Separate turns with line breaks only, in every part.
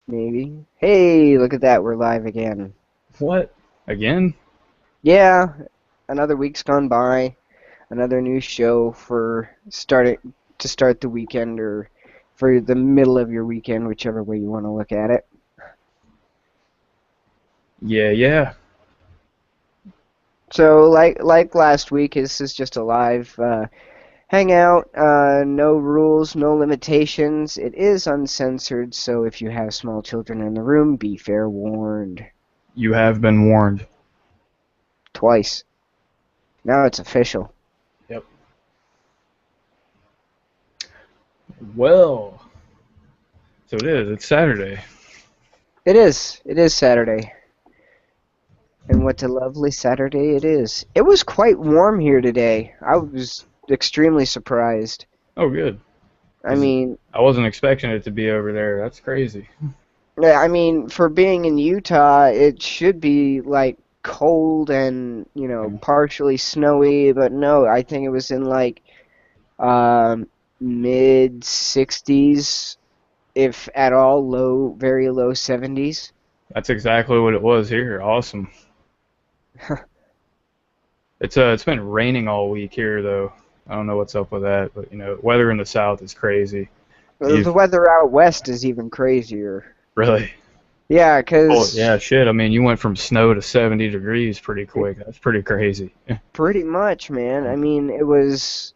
Maybe. Hey, look at that. We're live again.
What? Again?
Yeah, another week's gone by. Another new show for start the weekend or for the middle of your weekend, whichever way you want to look at it.
Yeah, yeah.
So, like last week, this is just a live hangout. No rules, no limitations. It is uncensored, so if you have small children in the room, be fair warned.
You have been warned.
Twice. Now it's official.
Yep. Well, so it is. It's Saturday.
It is. It is Saturday. And what a lovely Saturday it is. It was quite warm here today. I was extremely surprised.
Oh, good.
I
'Cause
mean,
I wasn't expecting it to be over there. That's crazy.
yeah, I mean, for being in Utah, it should be like cold and,
Yeah.
partially snowy, but no, I think it was in like um, mid 60s, if at all, very low 70s.
That's exactly what it was here. Awesome. It's been raining all week here though. I don't know what's up with that, but weather in the south is crazy.
The
You've
weather out west is even crazier.
really.
Yeah,
Oh,
'cause
yeah, shit. I mean, you went from snow to 70 degrees pretty quick. That's pretty crazy.
pretty much, man. I mean, it was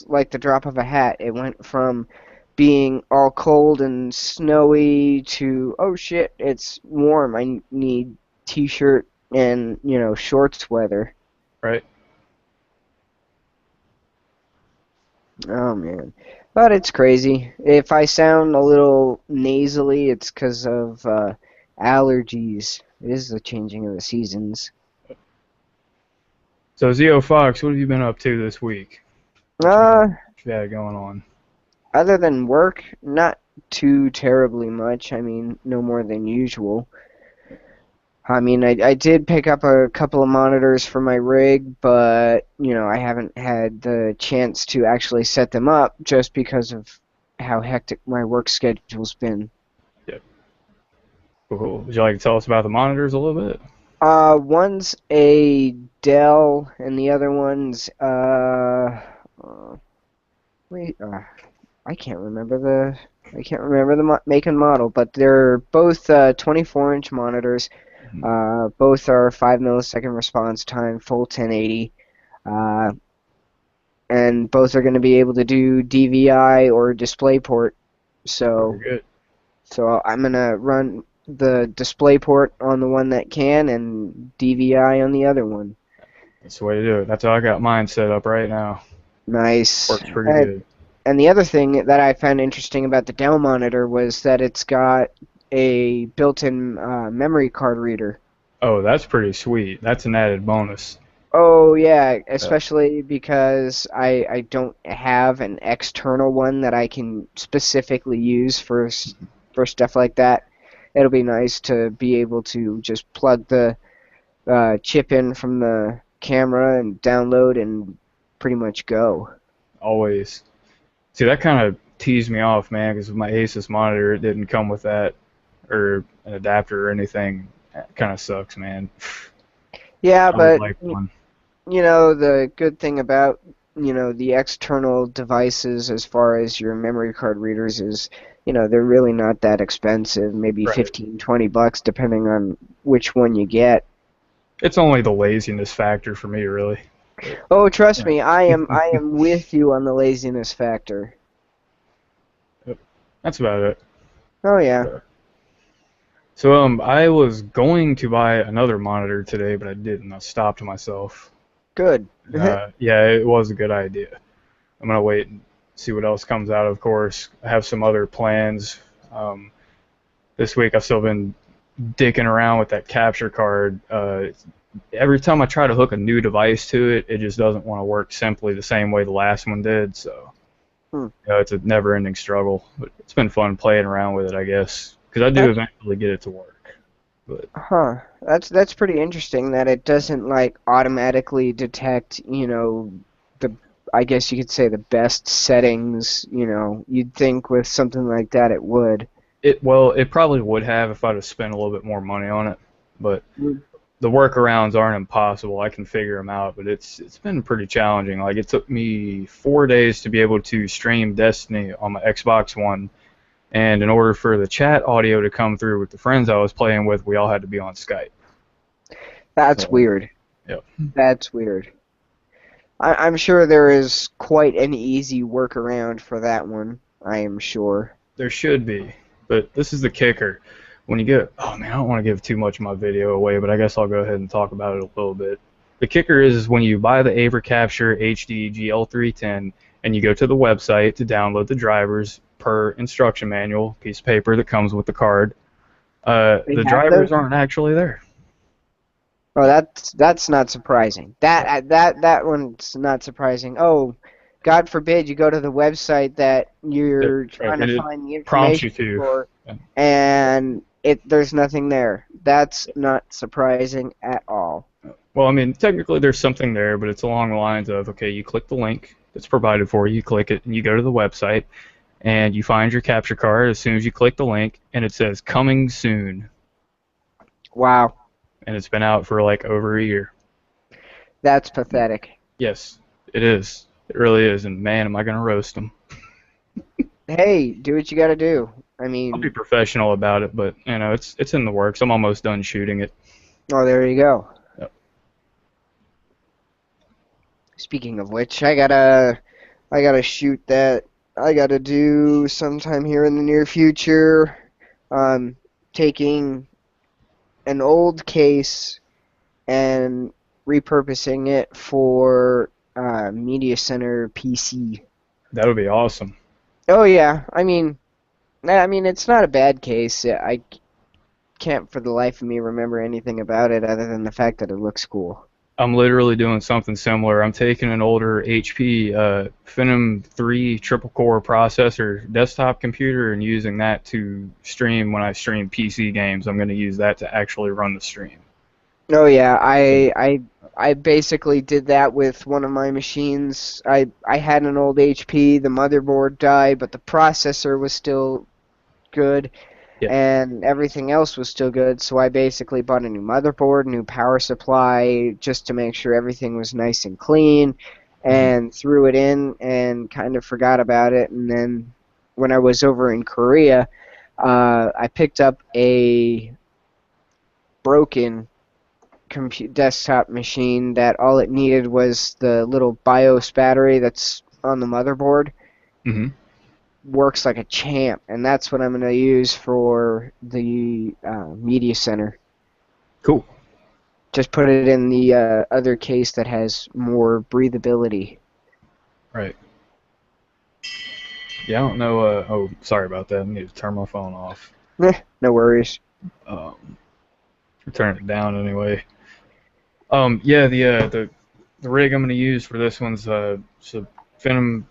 like the drop of a hat. It went from being all cold and snowy to, oh shit, it's warm. I need t-shirt and, shorts weather.
Right?
Oh man. But it's crazy. If I sound a little nasally, it's 'cause of allergies. It is the changing of the seasons.
So, Zeo Fox, what have you been up to this week?
Uh,
What you had going on?
Other than work, not too terribly much. I mean, no more than usual. I mean, I did pick up a couple of monitors for my rig, but, I haven't had the chance to actually set them up just because of how hectic my work schedule's been.
Yep. Cool. Would you like to tell us about the monitors a little bit?
One's a Dell, and the other one's, wait, I can't remember the make and model, but they're both 24-inch monitors.
Mhm.
Both are 5 millisecond response time, full 1080, uh, and both are going to be able to do DVI or DisplayPort.
Very
So,
good.
so I'm gonna run the DisplayPort on the one that can, and DVI on the other one.
That's the way to do it. That's how I got mine set up right now.
Nice.
Works pretty good.
And the other thing that I found interesting about the Dell monitor was that it's got a built-in memory card reader.
Oh, that's pretty sweet. That's an added bonus.
Oh yeah,
Yeah.
especially because I don't have an external one that I can specifically use for stuff like that. It'll be nice to be able to just plug the chip in from the camera and download and pretty much go.
Always. See, that kind of teased me off, man, because with my Asus monitor, it didn't come with that or an adapter or anything. That kind of sucks, man.
Yeah,
I would
but
like one.
the good thing about, the external devices as far as your memory card readers is, they're really not that expensive, maybe
Right.
15, $20 depending on which one you get.
It's only the laziness factor for me, really. But,
Oh, trust
yeah.
me, I am with you on the laziness factor.
Yep. That's about it.
Oh yeah,
So I was going to buy another monitor today, but I didn't. I stopped myself.
good.
Yeah, it was a good idea. I'm gonna wait and see what else comes out. Of course, I have some other plans. Um, this week I've still been dicking around with that capture card. Every time I try to hook a new device to it, it just doesn't want to work simply the same way the last one did. So,
Hmm.
it's a never-ending struggle. But it's been fun playing around with it, I guess, because I do
That's
eventually get it to work. But
Huh. That's pretty interesting that it doesn't like automatically detect, the I guess you could say the best settings, you'd think with something like that it would.
It probably would have if I'd have spent a little bit more money on it, but the workarounds aren't impossible. I can figure them out, but it's been pretty challenging. Like it took me 4 days to be able to stream Destiny on my Xbox One, and in order for the chat audio to come through with the friends I was playing with, we all had to be on Skype.
That's weird.
Yep.
That's weird. I'm sure there is quite an easy workaround for that one. I am sure.
There should be, but this is the kicker. When you get, oh man, I don't want to give too much of my video away, but I guess I'll go ahead and talk about it a little bit. The kicker is when you buy the AverCapture HD GL310 and you go to the website to download the drivers per instruction manual, piece of paper that comes with the card, the drivers aren't actually there.
Oh, that's not surprising. That one's not surprising. Oh, God forbid you go to the website that you're trying to find the information for, and there's nothing there. That's not surprising at all.
Well, I mean, technically there's something there, but it's along the lines of, okay, you click the link that's provided for you, click it, and you go to the website, and you find your capture card as soon as you click the link, and it says coming soon.
Wow.
And it's been out for like over a year.
That's pathetic.
Yes, it is. It really is, and man, am I going to roast them.
Hey, do what you got to do. I mean,
I'll be professional about it, but you know, it's in the works. I'm almost done shooting it.
Oh, there you go.
Yep.
Speaking of which, I gotta shoot that. I gotta do sometime here in the near future. Taking an old case and repurposing it for Media Center PC.
That would be awesome.
Oh yeah, I mean, it's not a bad case. I can't for the life of me remember anything about it other than the fact that it looks cool.
I'm literally doing something similar. I'm taking an older HP Phenom 3 triple-core processor desktop computer and using that to stream when I stream PC games. I'm going to use that to actually run the stream.
Oh yeah, I basically did that with one of my machines. I had an old HP. The motherboard died, but the processor was still good. Yeah. And everything else was still good, so I basically bought a new motherboard, new power supply, just to make sure everything was nice and clean, and threw it in and kind of forgot about it. And then when I was over in Korea, I picked up a broken desktop machine that all it needed was the little BIOS battery that's on the motherboard.
Mm-hmm.
Works like a champ, and that's what I'm going to use for the Media Center.
Cool.
Just put it in the other case that has more breathability.
Right. Yeah, I don't know. Oh, sorry about that. I need to turn my phone off.
No worries.
Turn it down anyway. Yeah, the rig I'm going to use for this one's it's a Phenom.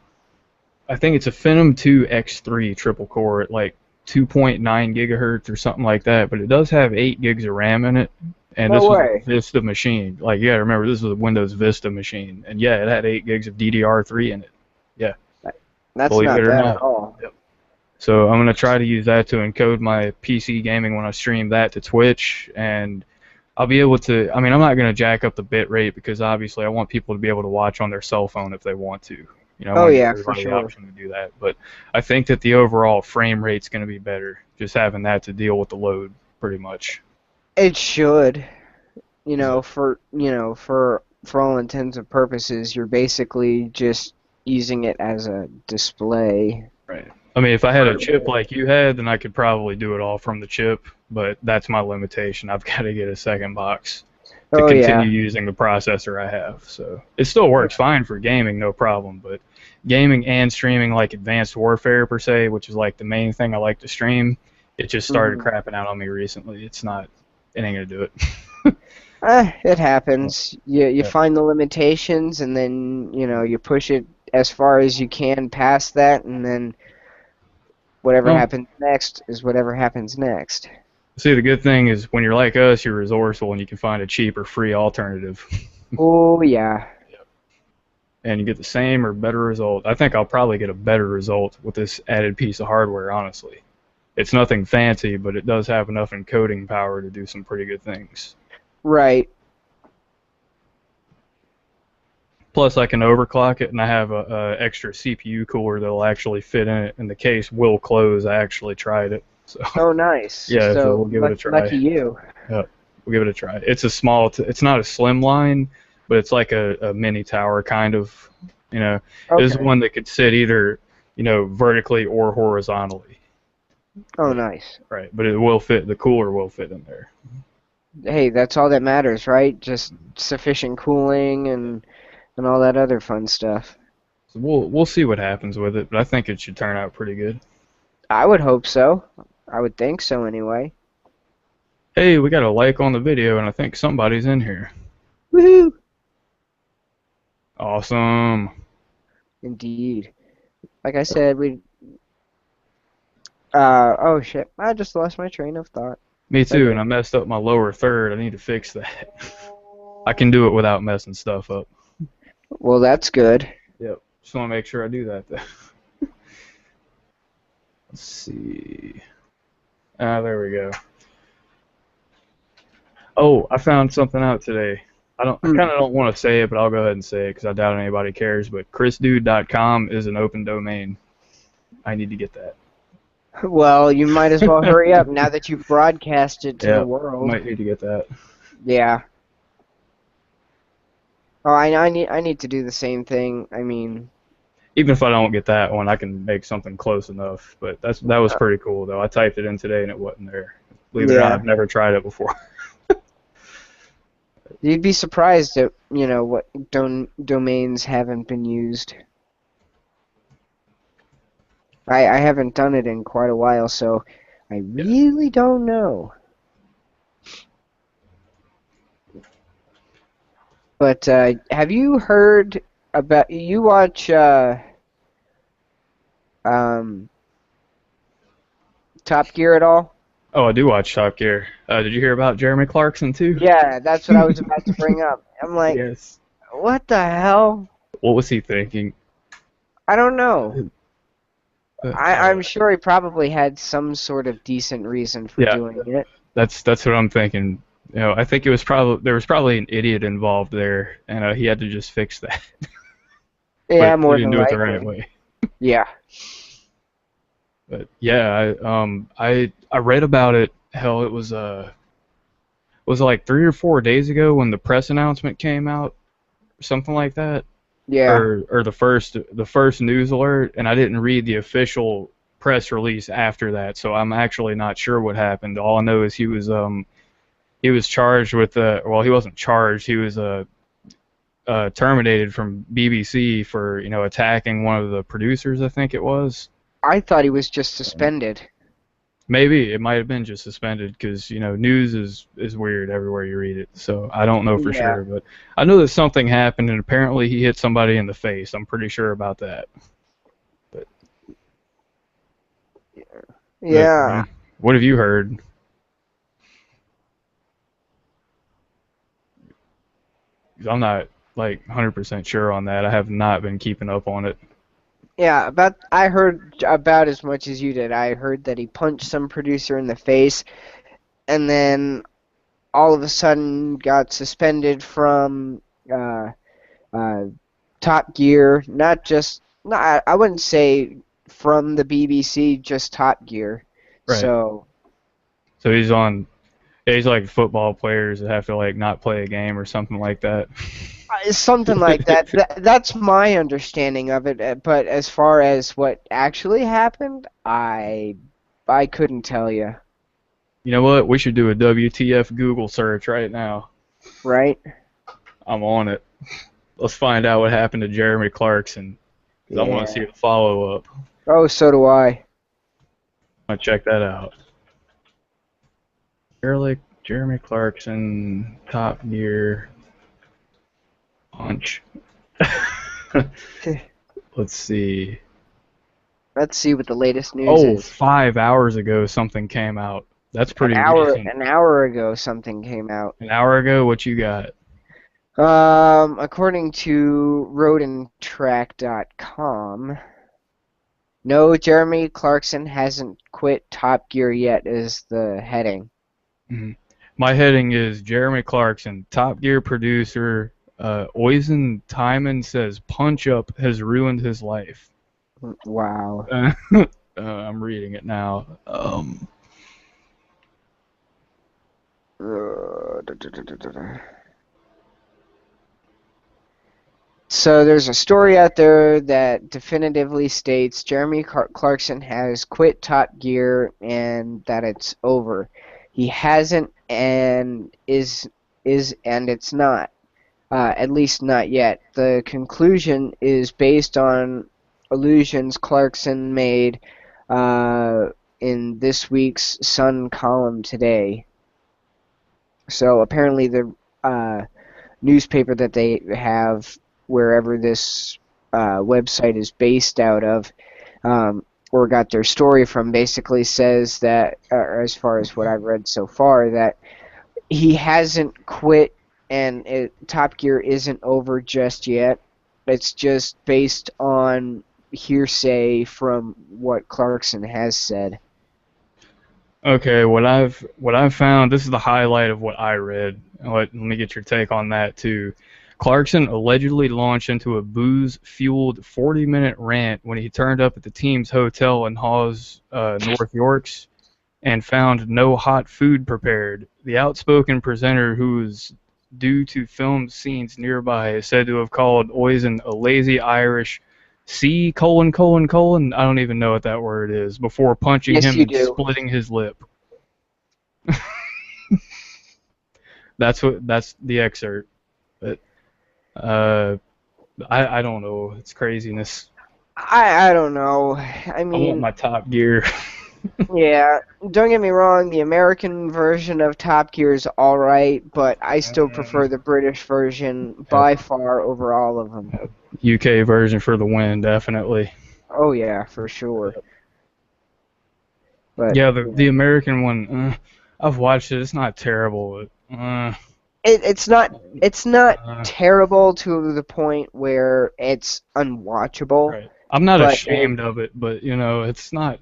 I think it's a Phenom 2 X3 triple core at like 2.9 gigahertz or something like that, but it does have 8 gigs of RAM in it, and this was a Vista machine. Like, you gotta remember, this was a Windows Vista machine, and yeah, it had 8 gigs of DDR3 in it. Yeah.
That's not bad at all.
Yep. So I'm gonna try to use that to encode my PC gaming when I stream that to Twitch, and I'll be able to, I mean, I'm not gonna jack up the bit rate because obviously I want people to be able to watch on their cell phone if they want to. You know,
for sure.
The option to do that. But I think that the overall frame rate's going to be better, just having that to deal with the load, pretty much.
It should. For all intents and purposes, you're basically just using it as a display.
Right. I mean, if I had a chip like you had, then I could probably do it all from the chip, but that's my limitation. I've got to get a second box to continue using the processor I have. So it still works fine for gaming, no problem, but gaming and streaming like Advanced Warfare per se, which is like the main thing I like to stream, it just started crapping out on me recently. It ain't gonna do it.
It happens. You find the limitations, and then you push it as far as you can past that, and then whatever happens next is whatever happens next.
See, the good thing is when you're like us, you're resourceful and you can find a cheap or free alternative.
Oh, yeah.
Yep. And you get the same or better result. I think I'll probably get a better result with this added piece of hardware, honestly. It's nothing fancy, but it does have enough encoding power to do some pretty good things.
Right.
Plus, I can overclock it, and I have a extra CPU cooler that'll actually fit in it, and the case will close. I actually tried it. So
Oh, nice.
yeah, so
So
we'll give it a
lucky
try.
you.
Yep, we'll give it a try. It's a small, it's not a slim line, but it's like a mini tower kind of, you know. It is
Okay.
one that could sit either, vertically or horizontally.
Oh,
But,
nice.
right, but it will fit, the cooler will fit in there.
Hey, that's all that matters, right? Just sufficient cooling and all that other fun stuff.
So we'll see what happens with it, but I think it should turn out pretty good.
I would hope so. I would think so anyway.
Hey, we got a like on the video, and I think somebody's in here.
Woohoo!
Awesome.
Indeed. Like I said, oh shit. I just lost my train of thought.
Me too, and I messed up my lower third. I need to fix that. I can do it without messing stuff up.
Well, that's good.
Yep. Just want to make sure I do that, though. Let's see. There we go. Oh, I found something out today. I kind of don't want to say it, but I'll go ahead and say it because I doubt anybody cares. But chrisdude.com is an open domain. I need to get that.
Well, you might as well hurry up now that you've broadcasted to the world.
Might need to get that.
Yeah. Oh, I need to do the same thing. I mean,
even if I don't get that one, I can make something close enough. But that was pretty cool, though. I typed it in today and it wasn't there. Believe it or not, I've never tried it before.
You'd be surprised at what domains haven't been used. I haven't done it in quite a while, so I really don't know. But have you heard about? You watch Top Gear at all?
Oh, I do watch Top Gear. Did you hear about Jeremy Clarkson too?
Yeah, that's what I was about to bring up. I'm like,
yes.
What the hell?
What was he thinking?
I don't know. I'm sure he probably had some sort of decent reason for doing it.
That's what I'm thinking. I think there was probably an idiot involved there, and he had to just fix that.
Yeah, more
than
likely.
He didn't do it the right way.
Yeah.
But yeah, I read about it. Hell, it was like 3 or 4 days ago when the press announcement came out, something like that.
Yeah.
Or the first news alert, and I didn't read the official press release after that, so I'm actually not sure what happened. All I know is he was charged with well, he wasn't charged. He was terminated from BBC for attacking one of the producers, I think it was.
I thought he was just suspended.
Maybe it might have been just suspended because news is weird everywhere you read it. So I don't know for sure, but I know that something happened and apparently he hit somebody in the face. I'm pretty sure about that. But
yeah.
What have you heard? I'm not like 100% sure on that. I have not been keeping up on it.
Yeah, I heard about as much as you did. I heard that he punched some producer in the face, and then all of a sudden got suspended from Top Gear. I wouldn't say from the BBC, just Top Gear.
Right.
So
he's on. He's like football players that have to like not play a game or something like that.
Something like that. That's my understanding of it. But as far as what actually happened, I couldn't tell you.
You know what? We should do a WTF Google search right now.
Right?
I'm on it. Let's find out what happened to Jeremy Clarkson. Because I want to see the follow-up.
Oh, so do I.
I want to check that out. Jeremy Clarkson, Top Gear, punch. Let's see.
Let's see what the latest news is.
5 hours ago something came out. That's pretty recent.
An hour ago something came out.
An hour ago? What you got?
According to roadandtrack.com, No, Jeremy Clarkson hasn't quit Top Gear yet is the heading.
Mhm. My heading is Jeremy Clarkson, Top Gear producer. Oisin Timon says Punch Up has ruined his life.
Wow.
I'm reading it now.
So there's a story out there that definitively states Jeremy Clarkson has quit Top Gear and that it's over. He hasn't and is and it's not. At least not yet. The conclusion is based on allusions Clarkson made in this week's Sun column today. So apparently the newspaper that they have wherever this website is based out of, or got their story from, basically says that, as far as what I've read so far, that he hasn't quit and Top Gear isn't over just yet. It's just based on hearsay from what Clarkson has said.
Okay, what I've found, this is the highlight of what I read. Let me get your take on that too. Clarkson allegedly launched into a booze-fueled 40-minute rant when he turned up at the team's hotel in Hawes, North Yorks, and found no hot food prepared. The outspoken presenter, who was due to film scenes nearby, is said to have called Oisin a lazy Irish C colon colon colon. I don't even know what that word is. Before punching
Yes,
him
you
and
do.
splitting his lip. That's the excerpt. But I don't know. It's craziness.
I don't know. I
I want
mean,
my Top Gear.
yeah, don't get me wrong, the American version of Top Gear is alright, but I still prefer the British version
Yep,
by far over all of them.
yep. UK version for the win, definitely.
Oh yeah, for sure. But
Yeah,
yeah.
the American one. I've watched it. It's not terrible. But,
It's not
uh,
terrible to the point where it's unwatchable,
right. I'm not
but it
ashamed of it, but it's not.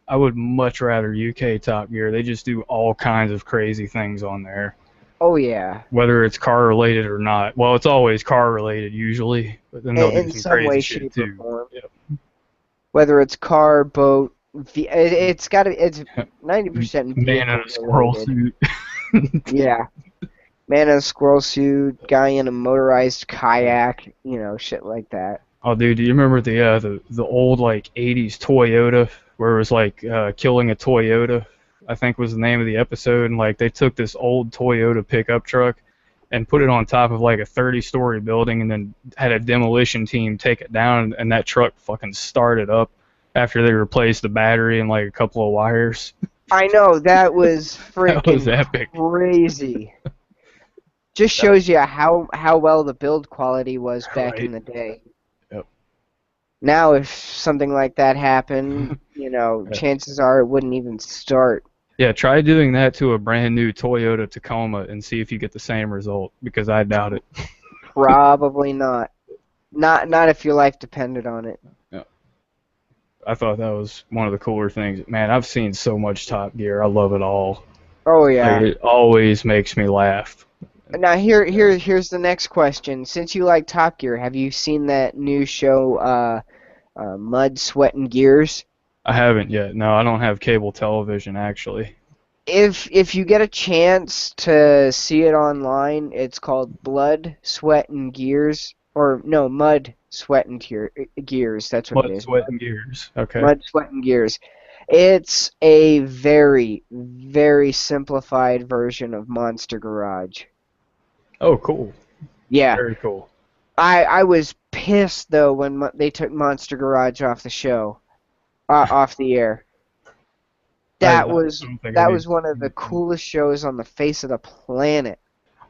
I would much rather UK Top Gear. They just do all kinds of crazy things on there,
oh yeah,
whether it's car related or not. Well, it's always car related usually, but then they'll do
in
some
some
crazy
way,
shit
shape, or
too.
form.
Yep.
Whether it's car, boat, it's 90%
Man in
vehicle
a squirrel
related.
suit.
Yeah, man in a squirrel suit, guy in a motorized kayak, shit like that.
Oh, dude, do you remember the old like '80s Toyota where it was like killing a Toyota? I think was the name of the episode, and like they took this old Toyota pickup truck and put it on top of like a 30-story building, and then had a demolition team take it down, and that truck fucking started up after they replaced the battery and like a couple of wires.
I know, that was
That was
freaking
epic.
crazy. Just
That,
shows you how well the build quality was back in
right.
the day.
Yep.
Now, if something like that happened, chances are it wouldn't even start.
Yeah, try doing that to a brand new Toyota Tacoma and see if you get the same result, because I doubt it.
Probably not. Not if your life depended on it.
Yeah. I thought that was one of the cooler things. Man, I've seen so much Top Gear. I love it all.
Oh
Like,
yeah.
it always makes me laugh.
Now here's the next question. Since you like Top Gear, have you seen that new show, Mud, Sweat, and Gears?
I haven't yet. No, I don't have cable television, actually.
If you get a chance to see it online, it's called Blood, Sweat, and Gears, or no, Mud, Sweat, and Gears. That's what it
Blood,
is.
Sweat, and Gears. Okay.
Mud, Sweat, and Gears. It's a very, very simplified version of Monster Garage.
Oh, cool.
Yeah,
Very cool.
I was pissed though when they took Monster Garage off the show, off the air.
I
That was
don't think I
that
need.
was one of the coolest shows on the face of the planet.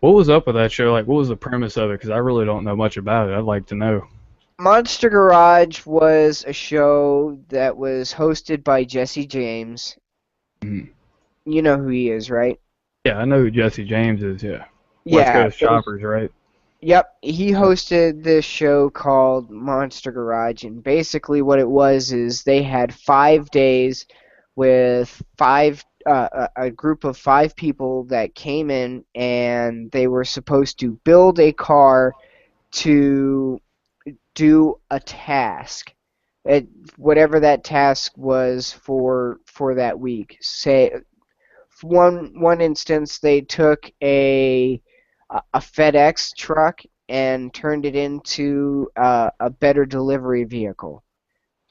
What was up with that show? Like, what was the premise of it? Because I really don't know much about it. I'd like to know.
Monster Garage was a show that was hosted by Jesse James.
Mhm.
You know who he is, right?
Yeah, I know who Jesse James is. Yeah. West
Yeah,
Coast Choppers, right?
Yep, he hosted this show called Monster Garage, and basically what it was is they had 5 days with a group of 5 people that came in, and they were supposed to build a car to do a task. It, whatever that task was for that week. Say one instance, they took a FedEx truck and turned it into a better delivery vehicle.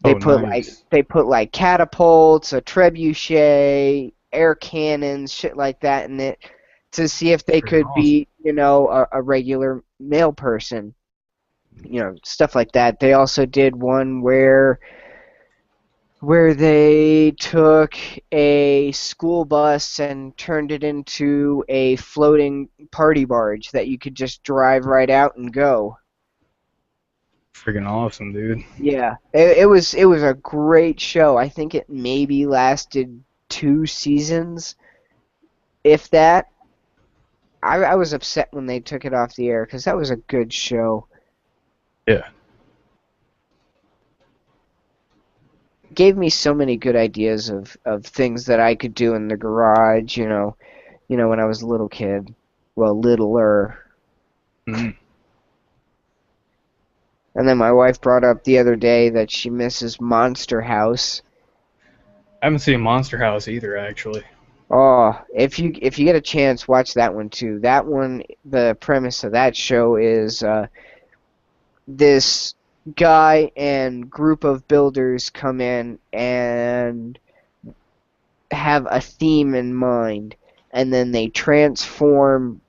They
Oh,
put like
nice.
they put like catapults, a trebuchet, air cannons, shit like that in it to see if
That's
they
pretty
could
awesome.
beat, a regular male person. Stuff like that. They also did one where they took a school bus and turned it into a floating party barge that you could just drive right out and go.
Freaking awesome, dude.
Yeah, it was a great show. I think it maybe lasted 2 seasons, if that. I was upset when they took it off the air because that was a good show.
Yeah.
Gave me so many good ideas of things that I could do in the garage. When I was a little kid. Well, littler.
Mm.
And then my wife brought up the other day that she misses Monster House.
I haven't seen Monster House either, actually.
Oh, if you get a chance, watch that one too. That one, the premise of that show is this guy and group of builders come in and have a theme in mind, and then they transform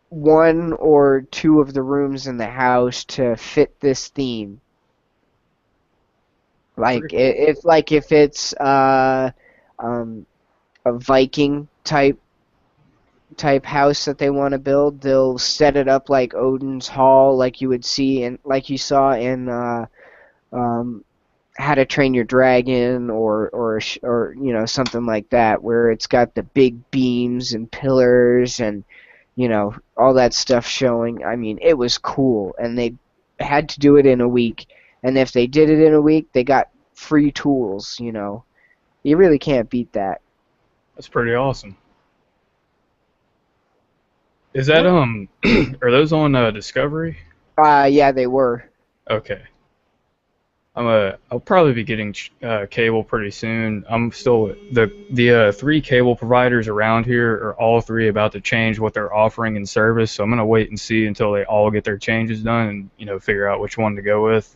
one or two of the rooms in the house to fit this theme.
Pretty
Like
cool.
if it's um, a Viking type house that they want to build, they'll set it up like Odin's Hall, like you would see and like you saw in um, How to Train Your Dragon, or something like that, where it's got the big beams and pillars and all that stuff showing. I mean, it was cool, and they had to do it in a week. And if they did it in a week, they got free tools. You really can't beat that.
That's pretty awesome. Is that
Yep.
are those on Discovery?
Yeah, they were.
Okay. I'll probably be getting cable pretty soon. I'm still the three cable providers around here are all three about to change what they're offering in service. So I'm gonna wait and see until they all get their changes done and figure out which one to go with.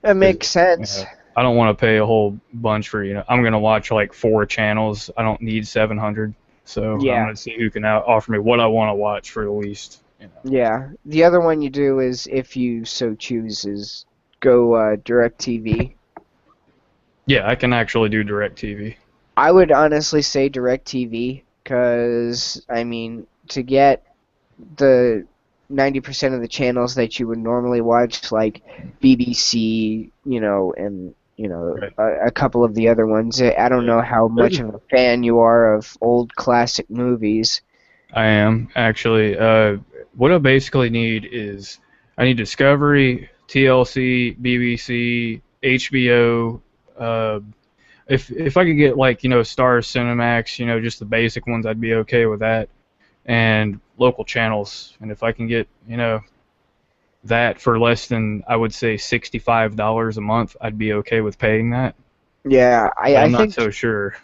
That
Because
makes sense.
I don't want to pay a whole bunch for I'm gonna watch like 4 channels. I don't need 700. So I'm
Yeah,
gonna see who can offer me what I want to watch for the least.
yeah. The other one you do is, if you so choose, is go DirecTV.
Yeah, I can actually do DirecTV.
I would honestly say DirecTV, because, I mean, to get the 90% of the channels that you would normally watch, like BBC, and
Right.
a couple of the other ones. I don't
Yeah.
know how much
There's
of a fan you are of old classic movies.
I am actually. What I basically need is I need Discovery, TLC, BBC, HBO. Uh, if I could get like Star Cinemax, just the basic ones, I'd be okay with that. And local channels. And if I can get that for less than I would say $65 a month, I'd be okay with paying that.
Yeah,
But
I
I'm not
think
so sure.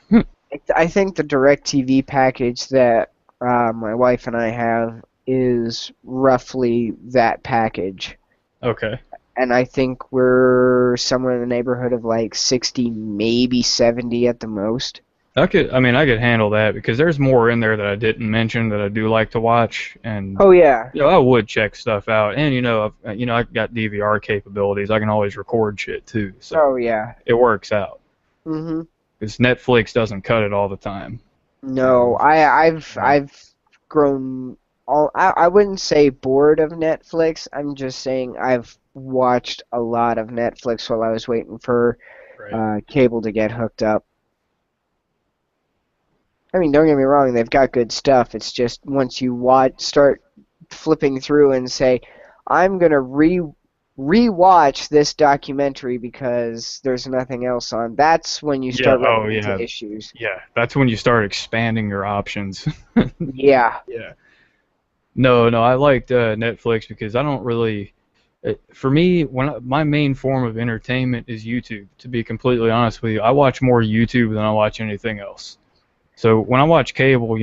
I think the DirecTV package that my wife and I have is roughly that package.
Okay.
And I think we're somewhere in the neighborhood of like 60, maybe 70 at the most.
I could handle that because there's more in there that I didn't mention that I do like to watch, and
Oh yeah.
I would check stuff out, and I've got DVR capabilities. I can always record shit too, so
Oh yeah.
it works out.
Mhm.
Because Netflix doesn't cut it all the time.
No,
Yeah.
I've grown I wouldn't say bored of Netflix. I'm just saying I've watched a lot of Netflix while I was waiting for
Right.
cable to get hooked up. I mean, don't get me wrong, they've got good stuff. It's just once you start flipping through and say, I'm going to rewatch this documentary because there's nothing else on. That's when you
Yeah.
start
Oh,
running into
yeah.
issues.
Yeah. That's when you start expanding your options.
Yeah.
Yeah. No, no, I liked Netflix because I don't really. For me, my main form of entertainment is YouTube. To be completely honest with you, I watch more YouTube than I watch anything else. So when I watch cable,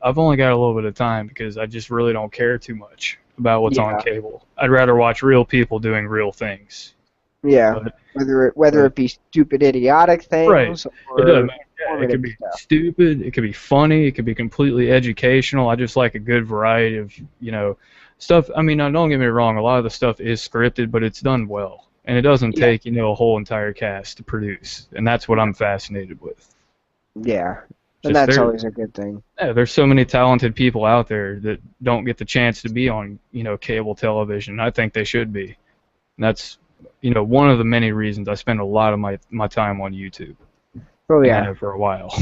I've only got a little bit of time because I just really don't care too much about what's on
Yeah.
cable. I'd rather watch real people doing real things.
Yeah.
But,
Whether
but
it be stupid, idiotic
right,
things
it doesn't
or
matter. Yeah, it could
informative
be
stuff.
stupid, it could be funny, it could be completely educational. I just like a good variety of stuff. I mean, now, don't get me wrong, a lot of the stuff is scripted, but it's done well, and it doesn't
Yeah.
take a whole entire cast to produce, and that's what I'm fascinated with.
Yeah. And
Just
that's always a good thing.
there's so many talented people out there that don't get the chance to be on cable television. I think they should be. And that's one of the many reasons I spend a lot of my time on YouTube,
Oh
and I
yeah.
have for a while.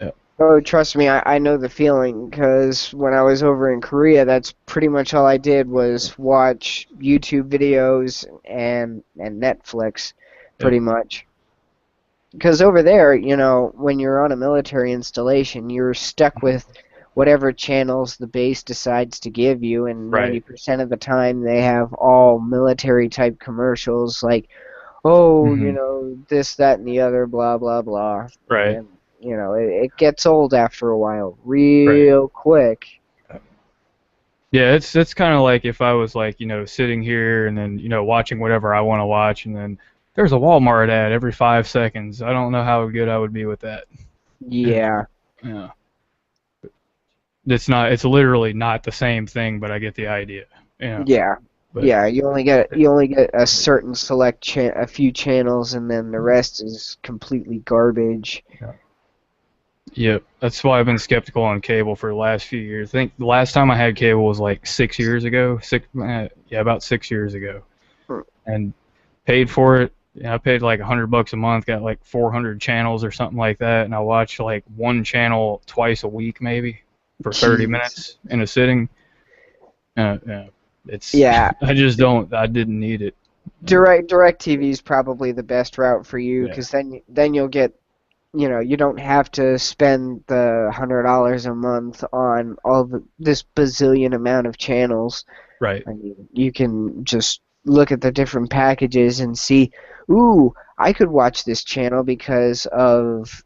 Yeah.
Oh, trust me, I know the feeling because when I was over in Korea, that's pretty much all I did was watch YouTube videos and Netflix,
Yep.
pretty much. Because over there, when you're on a military installation, you're stuck with whatever channels the base decides to give you, and
Right.
90% of the time they have all military type commercials like, oh,
Hmm.
this, that, and the other, blah, blah, blah.
Right.
And, it gets old after a while,
Right.
real quick.
Yeah, it's kind of like if I was like, sitting here and then, watching whatever I want to watch, and then there's a Walmart ad every 5 seconds. I don't know how good I would be with that. Yeah.
Yeah,
Yeah. It's literally not the same thing, but I get the idea. Yeah.
yeah,
But
yeah. You only get a certain a few channels, and then the rest is completely garbage.
yep, that's why I've been skeptical on cable for the last few years. I think the last time I had cable was like 6 years ago. Yeah, about 6 years ago, and paid for it. I paid like $100 a month, got like 400 channels or something like that, and I watched like one channel twice a week maybe for 30
Jeez.
minutes in a sitting. Yeah, it's
Yeah,
I didn't need it.
DirecTV is probably the best route for you
Yeah,
because then you'll get you don't have to spend the $100 a month on this bazillion amount of channels.
right.
I mean, you can just look at the different packages and see, ooh, I could watch this channel because of,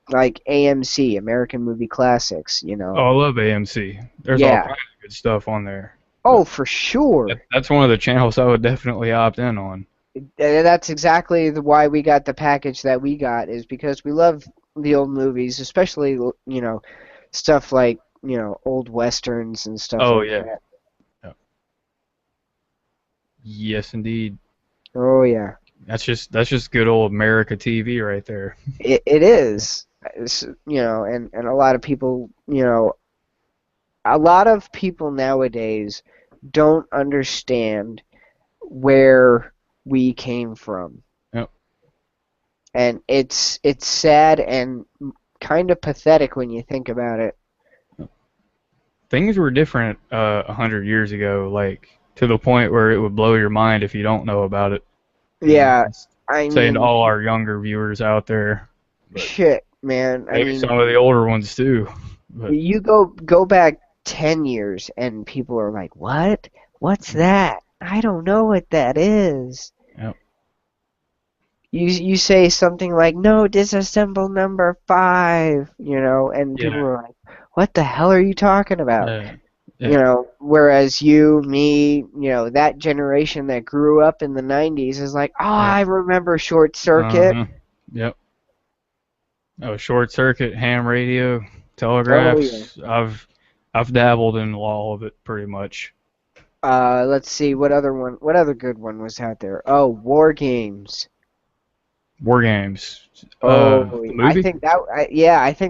like AMC, American Movie Classics,
Oh, I love AMC. There's all
Yeah.
kinds of good stuff on there.
Oh,
But
for sure.
that's one of the channels I would definitely opt in on.
That's exactly why we got the package that we got is because we love the old movies, especially, stuff like, old westerns and stuff
Oh
like
yeah.
that.
Yeah. Yes, indeed.
Oh, yeah.
That's just good old America TV right there.
It is. And a lot of people nowadays don't understand where we came from.
Yep.
And it's sad and kind of pathetic when you think about it.
Things were different 100 years ago, like to the point where it would blow your mind if you don't know about it.
Yeah,
Just
I
saying to
mean,
all our younger viewers out there, but
shit, man. I
maybe
mean,
some of the older ones too. But
you go back 10 years and people are like, "What? What's that? I don't know what that is."
yep.
You say something like, "No, disassemble number 5," and people
Yeah.
are like, "What the hell are you talking about?"
Yeah. Yeah.
Whereas you, me, that generation that grew up in the 90s is like, "Oh,
Yeah.
I remember Short Circuit."
Uh-huh. Yep. Oh, short circuit, ham radio,
Oh yeah.
telegraphs. I've dabbled in all of it pretty much.
Let's see what other good one was out there? Oh, War Games.
War games.
Oh,
The movie?
I think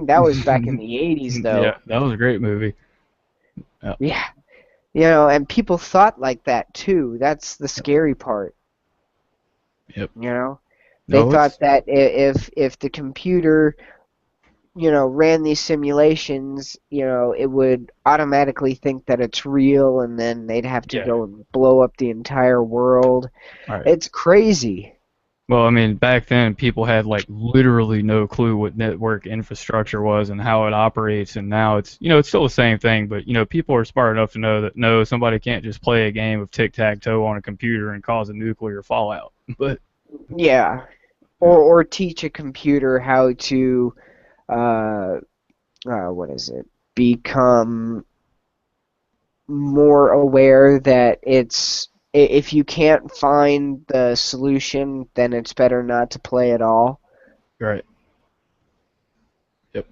that was back in the 80s
Yeah,
though.
that was a great movie. Yeah.
Yeah. And people thought like that too. That's the scary part.
Yep.
You know, they
No,
thought
it's
that if the computer ran these simulations, it would automatically think that it's real, and then they'd have to
Yeah.
go and blow up the entire world.
All right.
It's crazy.
Well, I mean, back then people had like literally no clue what network infrastructure was and how it operates, and now it's still the same thing, but people are smart enough to know that no, somebody can't just play a game of tic-tac-toe on a computer and cause a nuclear fallout. But
Yeah. Or teach a computer how to, uh, what is it? Become more aware that if you can't find the solution, then it's better not to play at all.
right. Yep.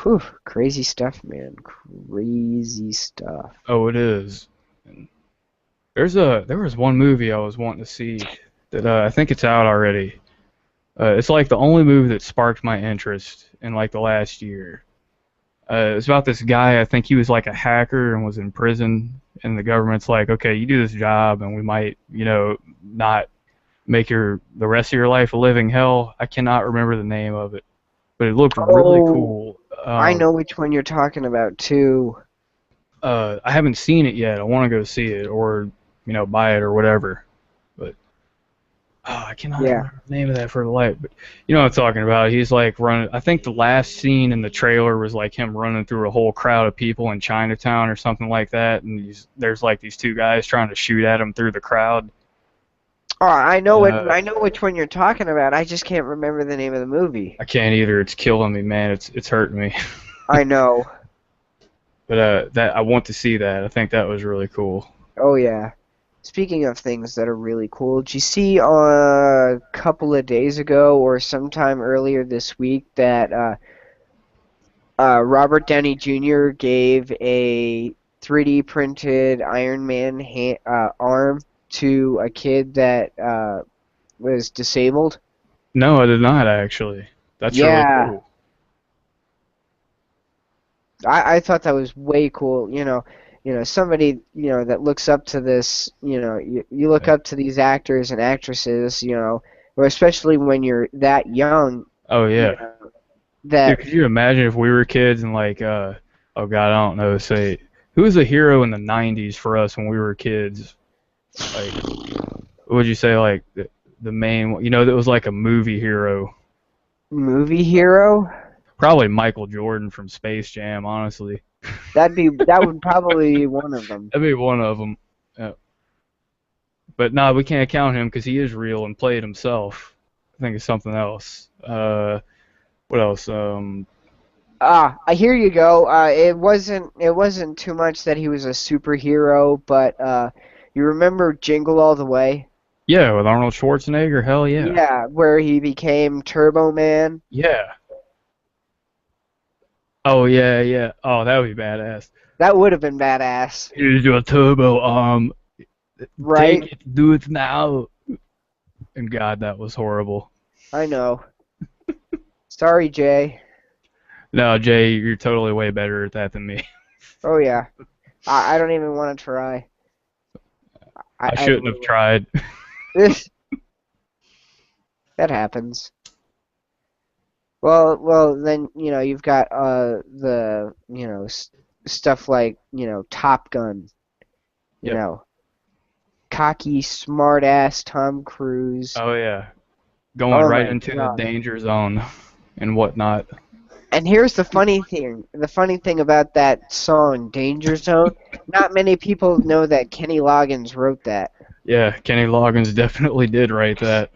Whew, crazy stuff, man. Crazy stuff.
Oh, it is. And there was one movie I was wanting to see that I think it's out already. It's like the only movie that sparked my interest in like the last year. It's about this guy. I think he was like a hacker and was in prison, and the government's like, okay, you do this job, and we might, not make the rest of your life a living hell. I cannot remember the name of it, but it looked really
Oh,
cool.
I know which one you're talking about, too.
I haven't seen it yet. I want to go see it or buy it or whatever. But I cannot
Yeah.
remember the name of that for the life. But you know what I'm talking about. He's like running. I think the last scene in the trailer was like him running through a whole crowd of people in Chinatown or something like that. And there's like these two guys trying to shoot at him through the crowd.
Oh, I know it.
Uh,
I know which one you're talking about. I just can't remember the name of the movie.
I can't either. It's killing me, man. It's hurting me.
I know.
But that I want to see that. I think that was really cool.
Oh, yeah. Speaking of things that are really cool, did you see a couple of days ago or sometime earlier this week that Robert Downey Jr. gave a 3D printed Iron Man arm to a kid that was disabled?
No, I did not actually. That's really
Yeah,
cool.
I thought that was way cool. Somebody that looks up to this. You look
Yeah.
up to these actors and actresses. Or especially when you're that young.
Oh
You
yeah.
know
Dude,
that.
could you imagine if we were kids and like, oh God, I don't know, say, who was a hero in the '90s for us when we were kids? Like, what would you say, like the main, that was like a movie hero?
Movie hero?
Probably Michael Jordan from Space Jam, honestly.
That would probably be one of them.
That'd be one of them. Yeah. But no, we can't count him because he is real and played himself. I think it's something else. What else?
Here you go. It wasn't too much that he was a superhero, but you remember Jingle All the Way?
Yeah, with Arnold Schwarzenegger. Hell yeah.
Yeah, where he became Turbo Man.
Yeah. Oh yeah, yeah. Oh, that would be badass.
That would have been badass,
Here's your turbo arm. Take
right?
it, do it now. And God, that was horrible.
I know. Sorry, Jay.
No, Jay, you're totally way better at that than me.
Oh yeah. I don't even want to try.
I
I
shouldn't have tried.
this that happens. Well, then you've got the stuff like Top Gun. You
Yep.
know, cocky, smart ass Tom Cruise.
Oh yeah, going
Oh
right
my
into the
god.
danger zone and whatnot.
And here's the funny thing. The funny thing about that song, Danger Zone, not many people know that Kenny Loggins wrote that.
Yeah, Kenny Loggins definitely did write that.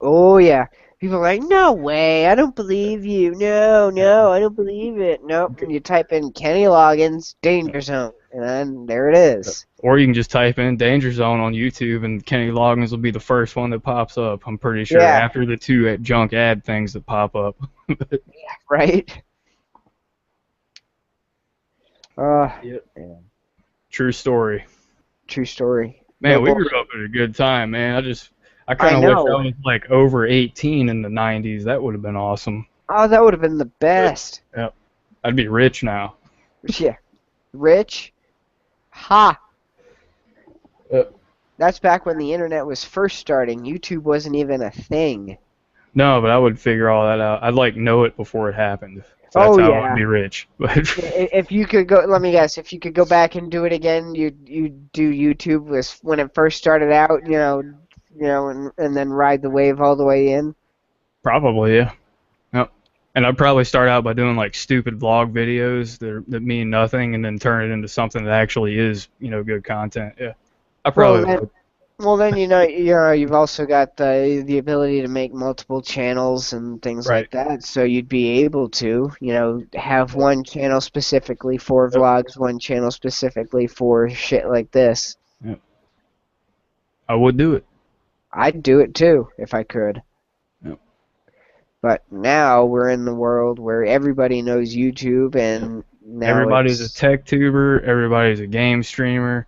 Oh yeah. People are like, no way, I don't believe you. No, no, I don't believe it. Nope. And you type in Kenny Loggins, Danger Zone, and then there it is.
Or you can just type in Danger Zone on YouTube and Kenny Loggins will be the first one that pops up, I'm pretty sure,
Yeah,
after the two junk ad things that pop up.
right?
Yep.
Man.
True story.
True story.
Man,
No
we
bull.
grew up at a good time, man. I
I
kind of wish I
know.
was like over 18 in the 90s. That would have been awesome.
Oh, that would have been the best.
Yep. I'd be rich now.
Yeah. Rich? Ha!
Yep.
That's back when the internet was first starting. YouTube wasn't even a thing.
No, but I would figure all that out. I'd like know it before it happened. So that's
Oh
how I would
yeah.
be rich. But
If you could go, let me guess, if you could go back and do it again, you'd do YouTube was when it first started out, and then ride the wave all the way in.
probably, yeah. Yep. And I'd probably start out by doing like stupid vlog videos that mean nothing, and then turn it into something that actually is, good content. Yeah, I
Well,
probably
then,
would.
well then, you've also got the ability to make multiple channels and things
Right.
like that. So you'd be able to, have
Yep.
one channel specifically for
Yep.
vlogs, one channel specifically for shit like this.
Yep. I would do it.
I'd do it too if I could.
Yep.
But now we're in the world where everybody knows YouTube,
Yep.
and now
Everybody's a
it's
tech tuber. Everybody's a game streamer.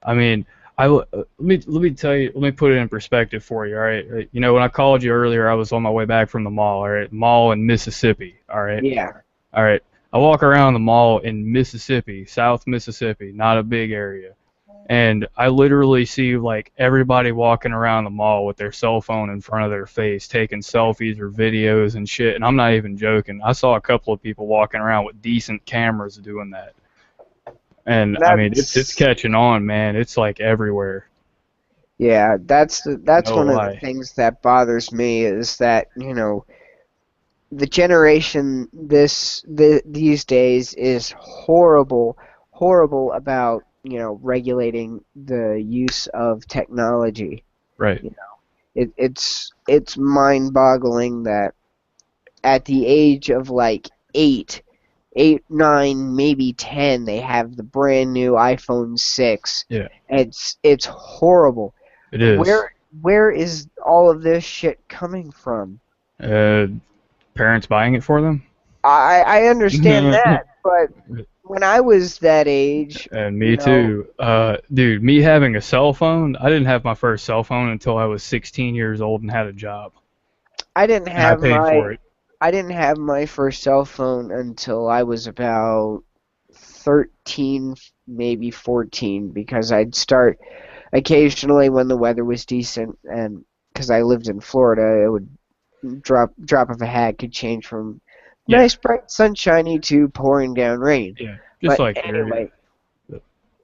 I mean, let me tell you, let me put it in perspective for you. All right. When I called you earlier, I was on my way back from the mall. All right, mall in Mississippi. All right.
yeah.
All right. I walk around the mall in Mississippi, South Mississippi, not a big area. And I literally see like everybody walking around the mall with their cell phone in front of their face, taking selfies or videos and shit. And I'm not even joking. I saw a couple of people walking around with decent cameras doing that. And I mean, it's
That's
catching on, man. It's like everywhere.
yeah, that's
No
one of the
lie.
things that bothers me is that, the generation these days is horrible about, regulating the use of technology.
Right.
You know, it's mind-boggling that at the age of like 8, 9, maybe 10, they have the brand new iPhone 6.
Yeah.
It's horrible.
It is.
Where is all of this shit coming from?
Uh, Parents buying it for them.
I understand that, but when I was that age,
And
you
me
know,
too. Dude, me having a cell phone, I didn't have my first cell phone until I was 16 years old and had a job.
I didn't
And I
have
paid
my
for it.
I didn't have my first cell phone until I was about 13, maybe 14, because I'd start occasionally when the weather was decent, and because I lived in Florida, it would drop of a hat could change from
Yeah.
nice bright sunshiny to pouring down rain.
Yeah. Just
But
like here.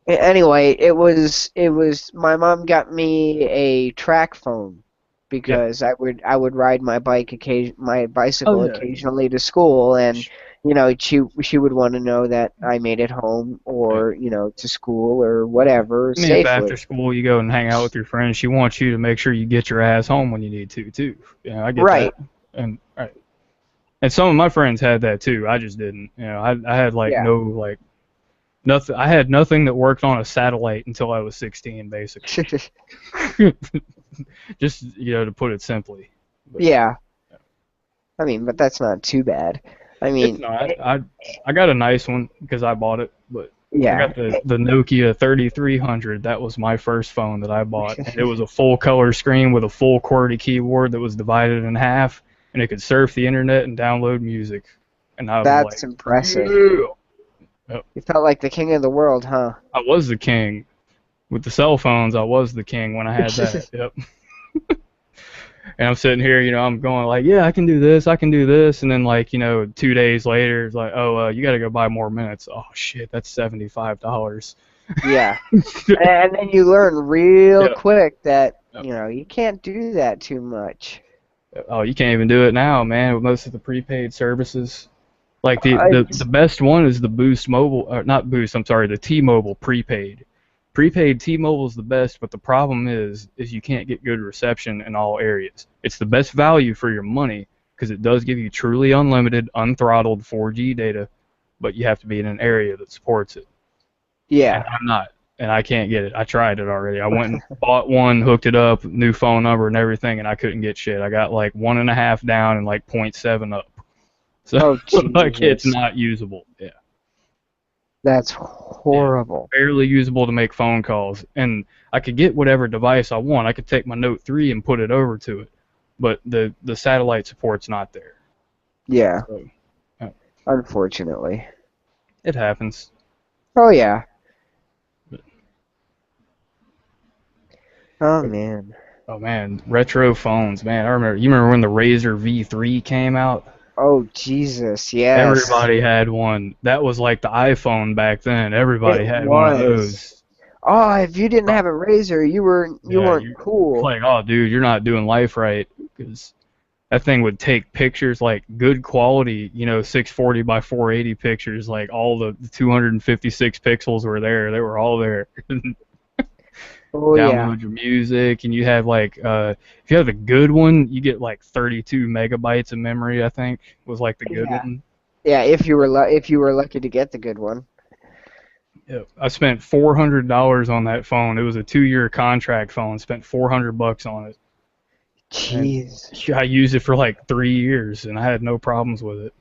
anyway, it was my mom got me a track phone
Yeah.
because I would ride my
Oh
bicycle
yeah.
occasionally to school, and she would want to know that I made it home
Yeah.
or to school or whatever
I mean, if after
safely.
school you go and hang out with your friends, she wants you to make sure you get your ass home when you need to, too. Yeah, I get that.
Right.
And right. And some of my friends had that too. I just didn't. I had like
Yeah.
no like nothing. I had nothing that worked on a satellite until I was 16, basically. Just to put it simply. But
Yeah. I mean, but that's not too bad. I
it's
mean,
not. I got a nice one because I bought it, but I
yeah.
got the Nokia 3300. That was my first phone that I bought, and it was a full color screen with a full QWERTY keyboard that was divided in half, and it could surf the internet and download music. And I was
That's
like,
impressive.
yeah. Yep.
You felt like the king of the world, huh?
I was the king. With the cell phones, I was the king when I had that. Yep. And I'm sitting here, I'm going like, yeah, I can do this, and then like, 2 days later, it's like, oh, you got to go buy more minutes. Oh shit, that's $75.
Yeah. And then you learn real
Yeah.
quick that,
Yep.
you can't do that too much.
Oh, you can't even do it now, man, with most of the prepaid services. Like the
It's,
best one is the Boost Mobile, or not Boost, I'm sorry, the T-Mobile prepaid. Prepaid T-Mobile is the best, but the problem is you can't get good reception in all areas. It's the best value for your money because it does give you truly unlimited, unthrottled 4G data, but you have to be in an area that supports it. And
yeah.
I'm not, and I can't get it. I tried it already. I went and bought one, hooked it up, new phone number and everything, and I couldn't get shit. I got like 1.5 down and like 0.7 up. So
Oh,
like it's
Jesus.
not usable. Yeah.
That's
Yeah.
horrible.
Barely usable to make phone calls. And I could get whatever device I want. I could take my Note 3 and put it over to it. But the satellite support's not there.
Yeah,
So yeah,
unfortunately.
it happens.
Oh, yeah.
But,
Oh,
but
man.
Oh man, retro phones, man. I remember. You remember when the Razr V3 came out?
Oh, Jesus, yes.
Everybody had one. That was like the iPhone back then. Everybody
It
had one of
was.
those.
Oh, if you didn't have a razor, you
Yeah,
weren't
you. It's
cool.
like, oh, dude, you're not doing life right, because that thing would take pictures, like good quality, 640 by 480 pictures, like all the 256 pixels were there. They were all there.
Oh yeah.
Download your music, and you have like, if you have the good one, you get like 32 megabytes of memory. I think was like the good
Yeah.
one.
Yeah, if you were lucky to get the good one.
Yeah, I spent $400 on that phone. It was a 2-year contract phone. Spent $400 on it, and
Jeez.
I used it for like 3 years, and I had no problems with it.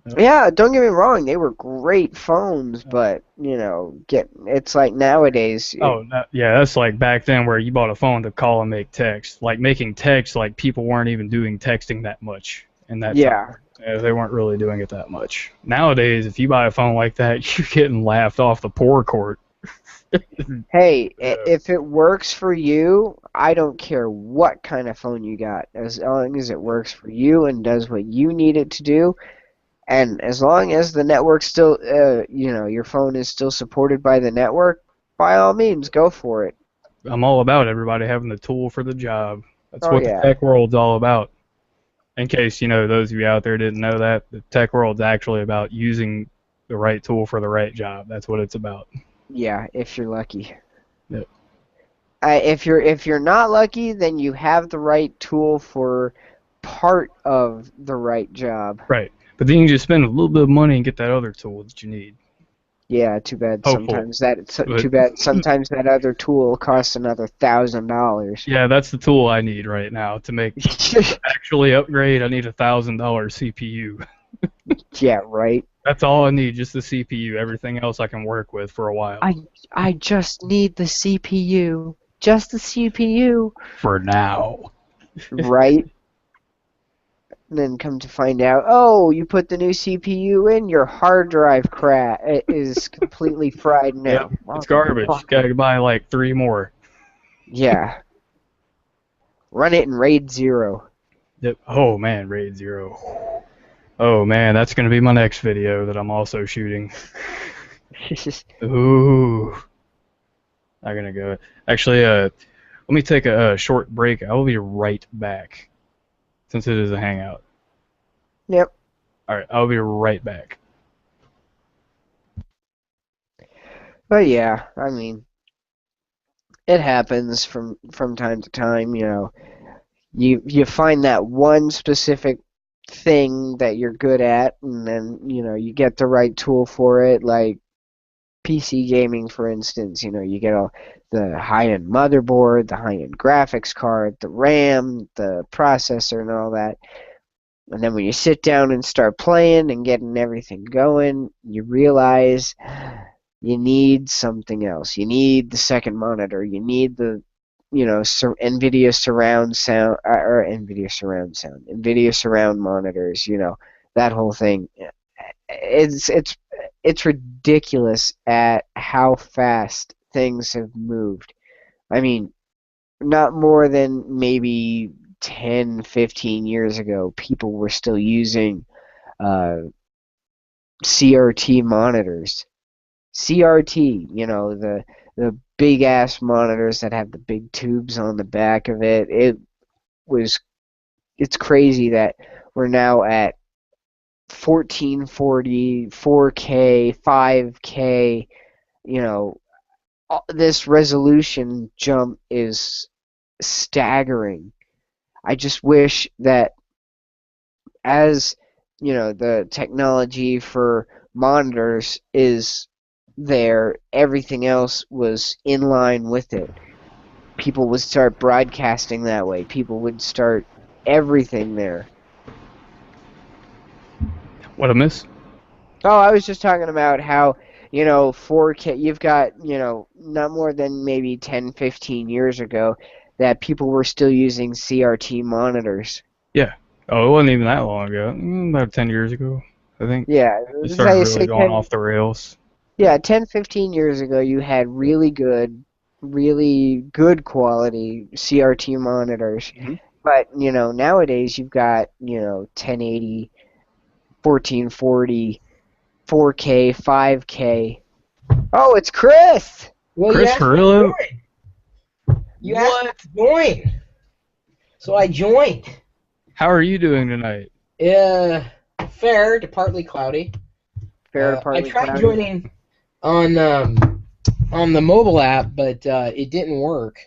Yep.
Yeah, don't get me wrong, they were great phones, but it's like nowadays.
Oh, yeah, that's like back then where you bought a phone to call and make text. Like making text, like people weren't even doing texting that much in that time.
Yeah.
Yeah, they weren't really doing it that much. Nowadays, if you buy a phone like that, you're getting laughed off the poor court.
Hey,
Yeah.
if it works for you, I don't care what kind of phone you got, as long as it works for you and does what you need it to do. And as long as the network still, your phone is still supported by the network, by all means, go for it.
I'm all about everybody having the tool for the job. That's
Oh
what the
yeah,
tech world's all about. In case, those of you out there didn't know that, the tech world's actually about using the right tool for the right job. That's what it's about.
yeah. If you're lucky,
Yep.
if you're not lucky, then you have the right tool for part of the right job.
Right. But then you can just spend a little bit of money and get that other tool that you need.
Yeah, too bad.
Hopefully. But
Too bad. Sometimes that other tool costs another $1,000.
yeah, that's the tool I need right now to actually upgrade. I need $1,000 CPU.
Yeah, right.
That's all I need, just the CPU. Everything else I can work with for a while.
I I just need the CPU. Just the CPU.
For now.
Right? And then come to find out, oh, you put the new CPU in, your hard drive it is completely fried
Yep.
now.
It's garbage.
Motherfucker.
Gotta buy like 3 more.
Yeah. Run it in RAID 0.
Yep. Oh man, Raid Zero. Oh man, that's gonna be my next video that I'm also shooting. Ooh. I'm gonna go. Actually, let me take a short break. I will be right back, since it is a hangout.
Yep.
All right, I'll be right back.
But yeah, I mean, it happens from time to time, You find that one specific thing that you're good at, and then, you get the right tool for it, like PC gaming, for instance. You get the high-end motherboard, the high-end graphics card, the RAM, the processor, and all that. And then when you sit down and start playing and getting everything going, you realize you need something else. You need the second monitor. You need the NVIDIA surround sound, or NVIDIA surround monitors. That whole thing. It's ridiculous at how fast things have moved. I mean, not more than maybe 10, 15 years ago, people were still using uh, CRT monitors. CRT, the big ass monitors that have the big tubes on the back of it. Was it's crazy that we're now at 1440, 4K, 5K. This resolution jump is staggering. I just wish that as the technology for monitors is there, everything else was in line with it. People would start broadcasting that way. People would start everything there.
What I miss?
Oh, I was just talking about how, 4K, you've got, not more than maybe 10, 15 years ago that people were still using CRT monitors.
Yeah. Oh, it wasn't even that long ago. About 10 years ago, I think.
Yeah,
It started
I
really
say
going
10,
off the rails.
yeah, 10, 15 years ago, you had really good really good quality CRT monitors.
Mm-hmm.
But, nowadays you've got, 1080, 1440, 4K, 5K. Oh, it's Chris!
Well, you
Chris
asked me to
Pirillo,
join. You asked me to join. So I joined.
how are you doing tonight?
Fair to partly cloudy.
Fair,
I
partly
tried
cloudy.
joining on the mobile app, but it didn't work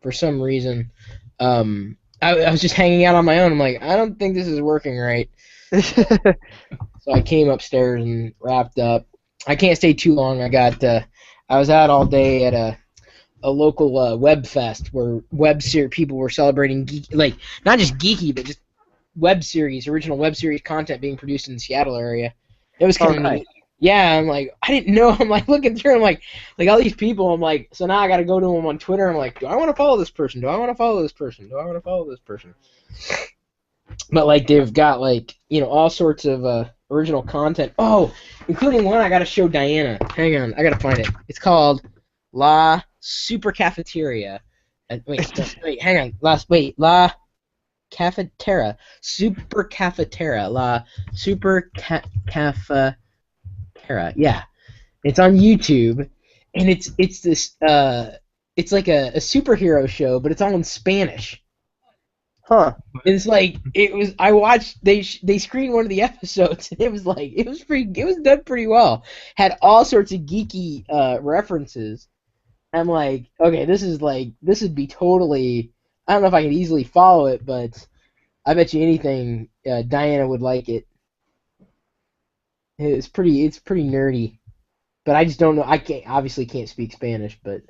for some reason. I was just hanging out on my own. I'm like, I don't think this is working right. So I came upstairs and wrapped up. I can't stay too long. I was out all day at a local web fest where people were celebrating like not just geeky, but just original web series content being produced in the Seattle area. It was kind of
nice.
neat. Yeah, I'm like, I didn't know. I'm like looking through. I'm like all these people. I'm like, so now I got to go to them on Twitter. I'm like, do I want to follow this person? Do I want to follow this person? Do I want to follow this person? But like they've got like all sorts of original content. Oh, including one I got to show Diana. Hang on, I got to find it. It's called La Super Cafeteria. Wait, hang on. La Cafeteria. Super Cafeteria. La Super Cafeteria. Yeah. It's on YouTube, and it's this it's like a superhero show, but it's all in Spanish.
Huh.
It's like I watched they screened one of the episodes, and it was done pretty well. Had all sorts of geeky references. I'm like, okay, this would be totally. I don't know if I could easily follow it, but I bet you anything, Diana would like it. It's pretty nerdy, but I just don't know. I obviously can't speak Spanish, but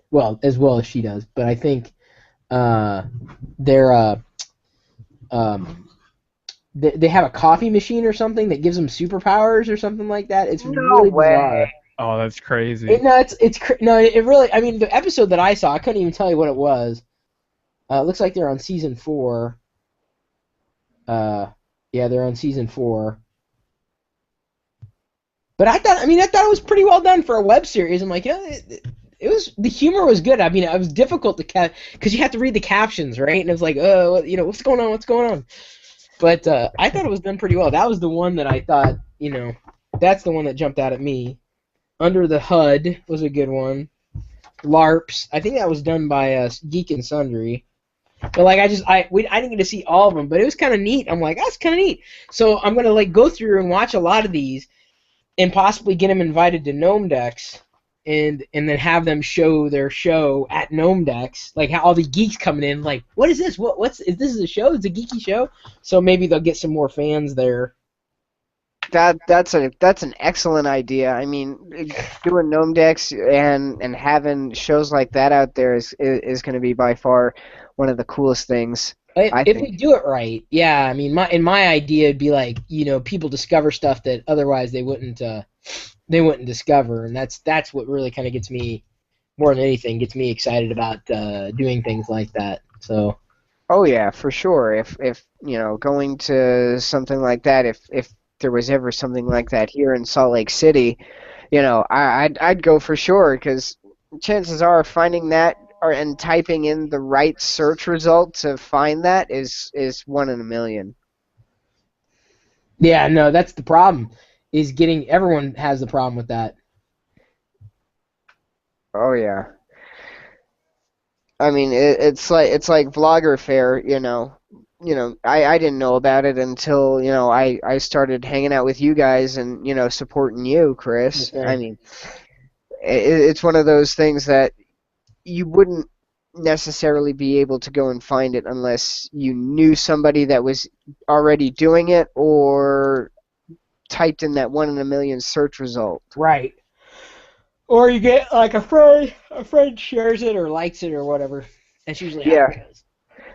as well as she does. But I think they're they have a coffee machine or something that gives them superpowers or something like that. It's
No
really
way.
bizarre.
Oh, that's crazy.
It really. I mean, the episode that I saw, I couldn't even tell you what it was. It looks like they're on season 4. Yeah, they're on season 4. But I thought it was pretty well done for a web series. I'm like, the humor was good. I mean, it was difficult to because you have to read the captions, right? And it was like, what's going on? But I thought it was done pretty well. That was the one that I thought, that's the one that jumped out at me. Under the Hood was a good one. LARPs, I think that was done by Geek and Sundry. But like I didn't get to see all of them, but it was kind of neat. I'm like, that's kind of neat. So I'm gonna like go through and watch a lot of these, and possibly get them invited to Gnome Decks, and then have them show their show at Gnome Decks, like how all the geeks coming in, like, what is this? Is this a show? It's a geeky show. So maybe they'll get some more fans there.
That's an excellent idea. I mean, doing Gnome Decks and having shows like that out there is going to be by far one of the coolest things.
If we do it right, yeah. I mean, my idea would be like, people discover stuff that otherwise they wouldn't discover, and that's what really kind of gets me, more than anything, gets me excited about doing things like that. So.
Oh yeah, for sure. If going to something like that, if there was ever something like that here in Salt Lake City, I'd go for sure, because chances are finding that and typing in the right search result to find that is 1 in a million.
Yeah, no, that's the problem. Everyone has the problem with that.
Oh yeah. I mean, it's like Vlogger Fair, I didn't know about it until, I started hanging out with you guys and, supporting you, Chris.
Okay.
I mean, it's one of those things that you wouldn't necessarily be able to go and find it unless you knew somebody that was already doing it or typed in that 1 in a million search result.
Right. Or you get like a friend shares it or likes it or whatever. That's usually how it goes.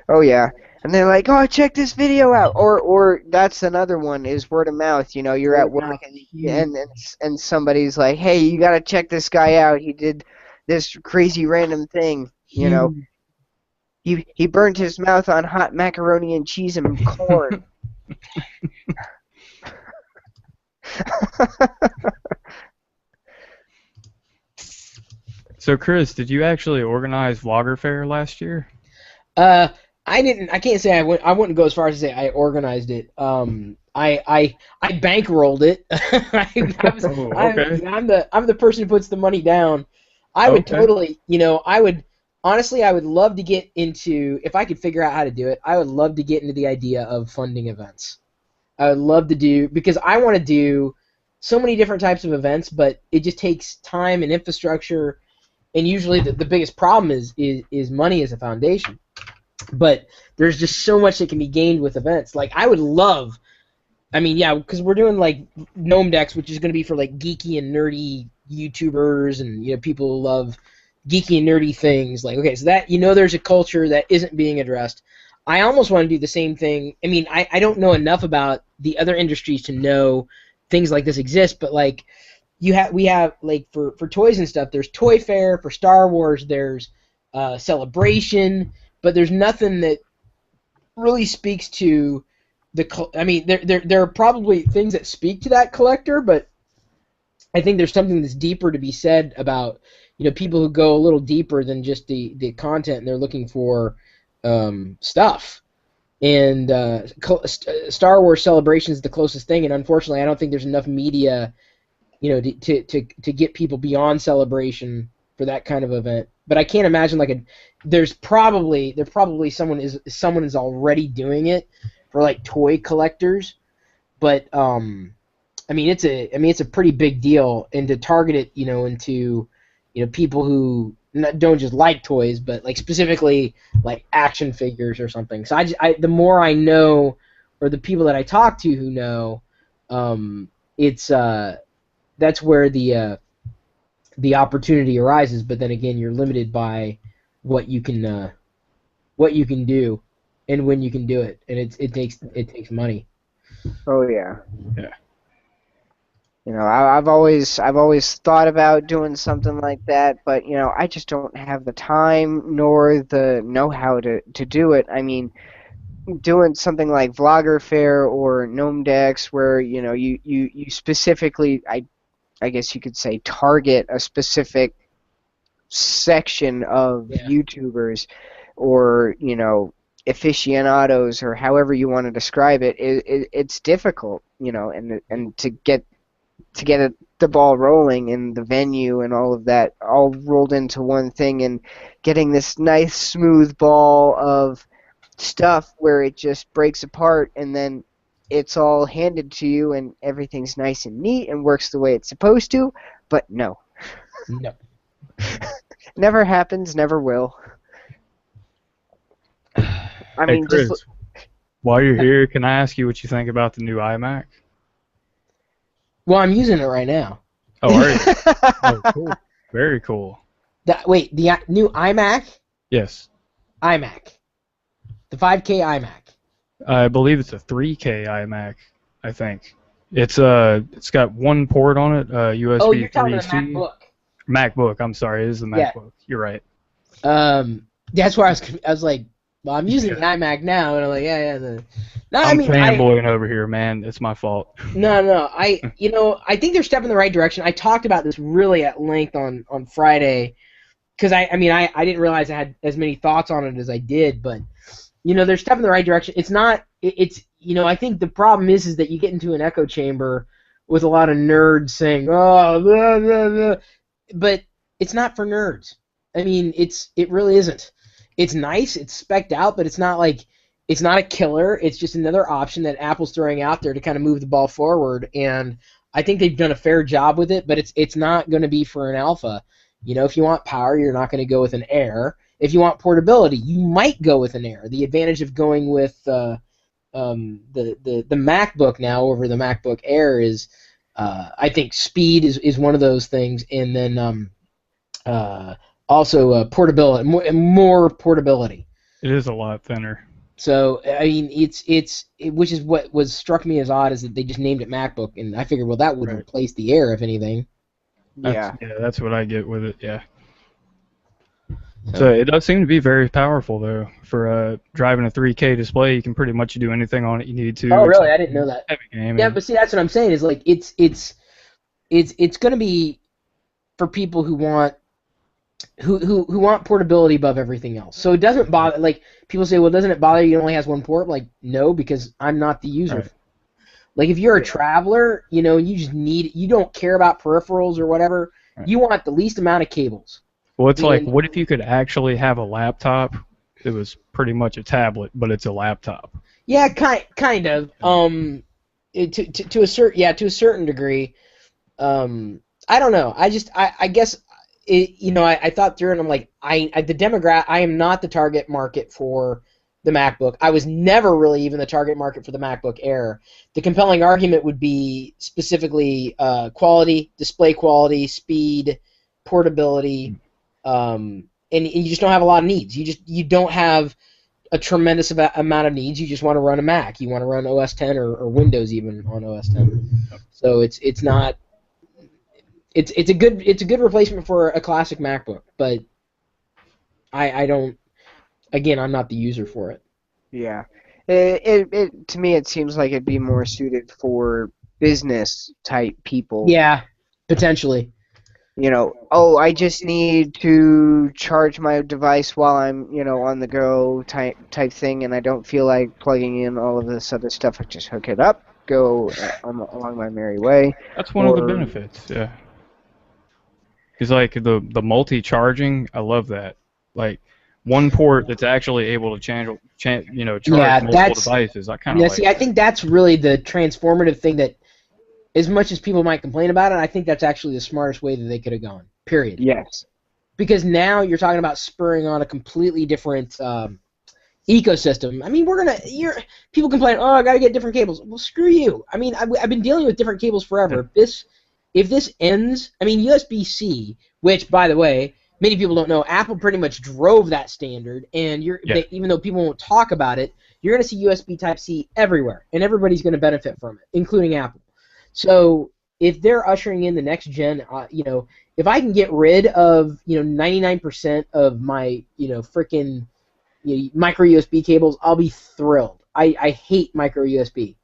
Oh yeah. And they're like, "Oh, check this video out." Or that's another one, is word of mouth. You're at work and somebody's like, "Hey, you got to check this guy out. He did this crazy random thing, He burned his mouth on hot macaroni and cheese and corn."
So Chris, did you actually organize Vlogger Fair last year?
I didn't. I can't say I went. I wouldn't go as far as to say I organized it. I bankrolled it.
Oh, okay.
I'm the person who puts the money down. I would
Okay.
totally, I would honestly, I would love to get into, if I could figure out how to do it, I would love to get into the idea of funding events. I would love to do, because I want to do so many different types of events, but it just takes time and infrastructure, and usually the biggest problem is money as a foundation. But there's just so much that can be gained with events. Like, I would love, I mean, yeah, because we're doing like Gnome Decks, which is going to be for like geeky and nerdy YouTubers and people who love geeky and nerdy things. Like, okay, so that there's a culture that isn't being addressed. I almost want to do the same thing. I mean, I don't know enough about the other industries to know things like this exist, but like we have like for toys and stuff. There's Toy Fair for Star Wars. There's Celebration, but there's nothing that really speaks to I mean, there are probably things that speak to that collector, but I think there's something that's deeper to be said about people who go a little deeper than just the content, and they're looking for stuff. And Star Wars Celebration is the closest thing, and unfortunately, I don't think there's enough media, to get people beyond Celebration for that kind of event. But I can't imagine there's probably someone is already doing it for like toy collectors, but I mean it's a pretty big deal, and to target it into people who don't just like toys, but like specifically like action figures or something. So the more I know, or the people that I talk to who know, it's that's where the opportunity arises. But then again, you're limited by what you can do and when you can do it, and it takes money.
Oh yeah.
Yeah.
I've always thought about doing something like that, but I just don't have the time nor the know-how to do it. I mean, doing something like Vlogger Fair or Gnome Decks, where you specifically, I guess you could say, target a specific section of YouTubers, or aficionados, or however you want to describe it. It's difficult, and to get the ball rolling, and the venue and all of that all rolled into one thing, and getting this nice smooth ball of stuff where it just breaks apart, and then it's all handed to you and everything's nice and neat and works the way it's supposed to. But no.
No.
Never happens, never will. I
Hey,
mean,
Chris,
just
while you're here, can I ask you what you think about the new iMac?
Well, I'm using it right now.
Oh, are you? Oh, cool. Very cool.
Wait, the new iMac?
Yes.
iMac. The 5K iMac.
I believe it's a 3K iMac, I think. It's got one port on it, USB
Oh, you're talking
3C.
about the MacBook.
MacBook, I'm sorry, it is the MacBook.
Yeah.
You're right.
That's where I was like, well, I'm using the iMac now, and I'm like, yeah. No,
I'm fanboying over here, man. It's my fault.
No. I think they're stepping in the right direction. I talked about this really at length on Friday, because I didn't realize I had as many thoughts on it as I did, but they're stepping in the right direction. It's not. It's I think the problem is that you get into an echo chamber with a lot of nerds saying, oh, blah, blah, blah. But it's not for nerds. I mean, it really isn't. It's nice. It's specced out, but it's not a killer. It's just another option that Apple's throwing out there to kind of move the ball forward, and I think they've done a fair job with it. But it's not going to be for an alpha. If you want power, you're not going to go with an Air. If you want portability, you might go with an Air. The advantage of going with the MacBook now over the MacBook Air is, I think speed is one of those things, and then also portability, more portability.
It is a lot thinner.
So I mean, which is what was struck me as odd, is that they just named it MacBook, and I figured, well, that would replace the Air if anything.
That's what I get with it. Yeah. So it does seem to be very powerful, though. For driving a 3K display, you can pretty much do anything on it you need to.
Oh, really? I didn't know that.
Heavy gaming.
Yeah, but see, that's what I'm saying. Is like it's going to be for people who want who want portability above everything else. So it doesn't bother. Like people say, well, doesn't it bother you? It only has one port. Like no, because I'm not the user.
Right.
Like if you're a traveler, you don't care about peripherals or whatever.
Right.
You want the least amount of cables.
Well, it's like, what if you could actually have a laptop? It was pretty much a tablet, but it's a laptop.
Yeah, kind of. To a certain degree. I don't know. I guess I thought through it and I'm like, I am not the target market for the MacBook. I was never really even the target market for the MacBook Air. The compelling argument would be specifically quality, display quality, speed, portability, and you just don't have a lot of needs. You don't have a tremendous amount of needs. You just want to run a Mac. You want to run OS 10 or Windows even on OS 10. So it's not. It's a good replacement for a classic MacBook, but I don't. Again, I'm not the user for it.
Yeah, it to me it seems like it'd be more suited for business type people.
Yeah, potentially.
I just need to charge my device while I'm on the go type thing, and I don't feel like plugging in all of this other stuff. I just hook it up, go along my merry way.
That's one of the benefits. Yeah. Because like the multi-charging, I love that. Like one port that's actually able to charge multiple devices. I kind of like
see, I think that's really the transformative thing that, as much as people might complain about it, I think that's actually the smartest way that they could have gone. Period.
Yes.
Because now you're talking about spurring on a completely different ecosystem. I mean, people complain, oh, I got to get different cables. Well, screw you. I mean, I've been dealing with different cables forever.
Yeah.
If this ends, I mean, USB-C, which, by the way, many people don't know, Apple pretty much drove that standard, and even though people won't talk about it, you're going to see USB Type-C everywhere, and everybody's going to benefit from it, including Apple. So if they're ushering in the next gen, if I can get rid of 99% of my freaking micro USB cables, I'll be thrilled. I hate micro USB,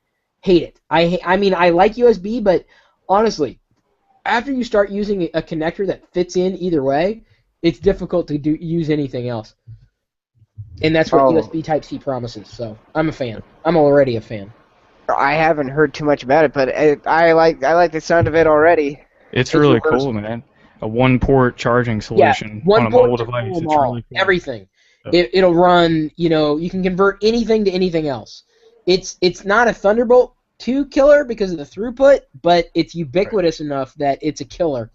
hate it. I mean I like USB, but honestly, after you start using a connector that fits in either way, it's difficult to use anything else. And that's what USB Type-C promises. So I'm a fan. I'm already a fan.
I haven't heard too much about it, but I like the sound of it already.
It's really cool, man. A one-port charging solution on a mobile device. It's really cool.
Everything. It'll run. You can convert anything to anything else. It's not a Thunderbolt 2 killer because of the throughput, but it's ubiquitous enough that it's a killer.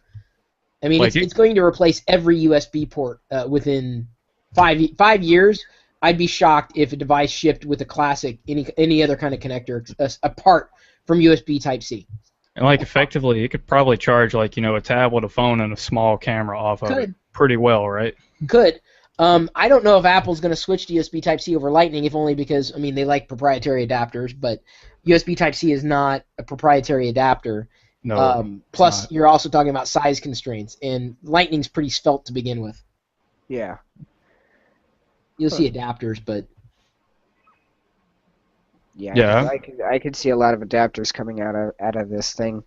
I mean, it's going to replace every USB port within 5 years. I'd be shocked if a device shipped with a classic any other kind of connector apart from USB Type-C.
And effectively, it could probably charge a tablet, a phone, and a small camera off of it pretty well, right?
Could. I don't know if Apple's going to switch to USB Type-C over Lightning, if only because they like proprietary adapters, but USB Type-C is not a proprietary adapter.
No.
Plus, you're also talking about size constraints, and Lightning's pretty svelte to begin with.
Yeah.
You'll see adapters, but
yeah. I could see a lot of adapters coming out of this thing,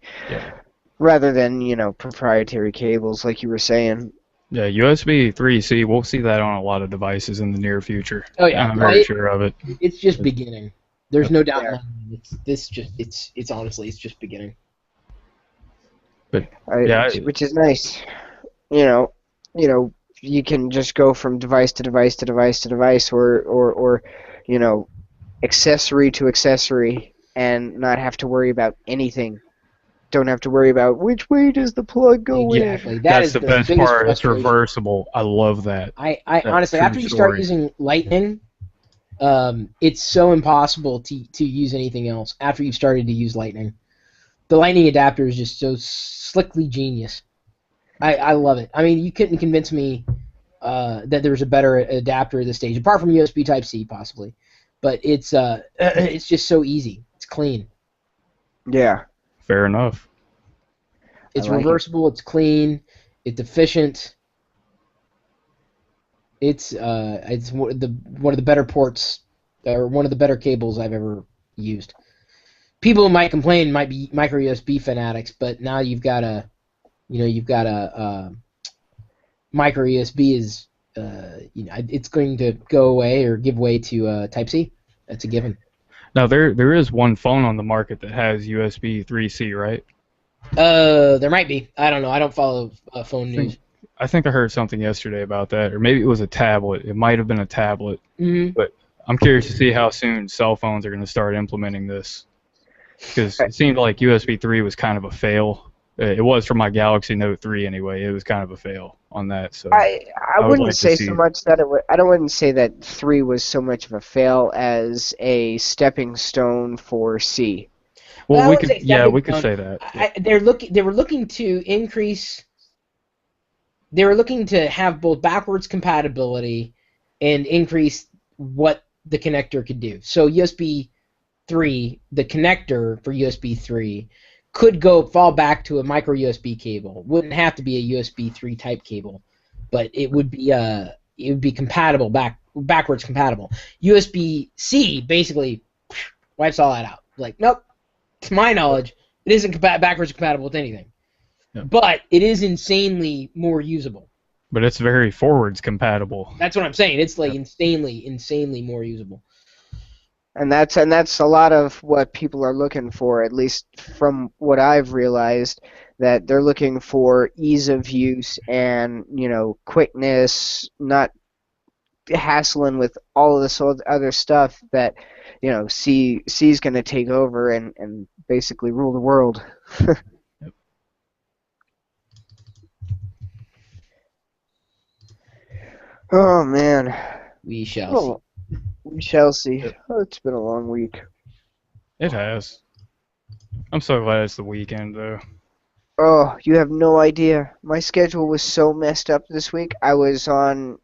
rather than proprietary cables like you were saying.
Yeah, USB 3C. We'll see that on a lot of devices in the near future.
Oh yeah,
I'm very sure of it.
It's just beginning. There's no doubt. It's honestly, it's just beginning.
But
which is nice. You can just go from device to device to device to device, or accessory to accessory, and not have to worry about anything. Don't have to worry about which way does the plug go in.
That's the best part. It's reversible. I love that.
I honestly, after you start using Lightning, it's so impossible to use anything else after you've started to use Lightning. The Lightning adapter is just so slickly genius. I love it. I mean, you couldn't convince me that there's a better adapter at this stage, apart from USB Type-C, possibly. But it's just so easy. It's clean.
Yeah.
Fair enough.
It's reversible. It's clean. It's efficient. It's one of the better ports, or one of the better cables I've ever used. People who might complain might be micro USB fanatics, but now you've got a micro USB is, it's going to go away or give way to Type C. That's a given.
Now there is one phone on the market that has USB 3C, right?
There might be. I don't know. I don't follow phone news.
I think I heard something yesterday about that, or maybe it was a tablet. It might have been a tablet.
Mm-hmm.
But I'm curious to see how soon cell phones are going to start implementing this, because it seemed like USB 3 was kind of a fail. It was for my Galaxy Note 3 anyway. It was kind of a fail on that. So
I
would
wouldn't
like to
say
see
so much that I wouldn't say that 3 was so much of a fail as a stepping stone for C.
Well,
I
we
wouldn't
could,
say
yeah,
stepping
we could
stone.
say that.
They were looking to increase. They were looking to have both backwards compatibility and increase what the connector could do. So USB 3, the connector for USB 3, could fall back to a micro USB cable. Wouldn't have to be a USB 3 type cable, but it would be compatible backwards compatible. USB C basically wipes all that out. Like, nope. To my knowledge, it isn't backwards compatible with anything.
Yep.
But it is insanely more usable.
But it's very forwards compatible.
That's what I'm saying. It's like insanely more usable.
And that's a lot of what people are looking for, at least from what I've realized, that they're looking for ease of use and, quickness, not hassling with all of this other stuff that, C's going to take over and basically rule the world.
Yep.
Oh, man.
We shall see.
We shall see.
Yep.
Oh, it's been a long week.
It has. I'm so glad it's the weekend, though.
Oh, you have no idea. My schedule was so messed up this week. I was on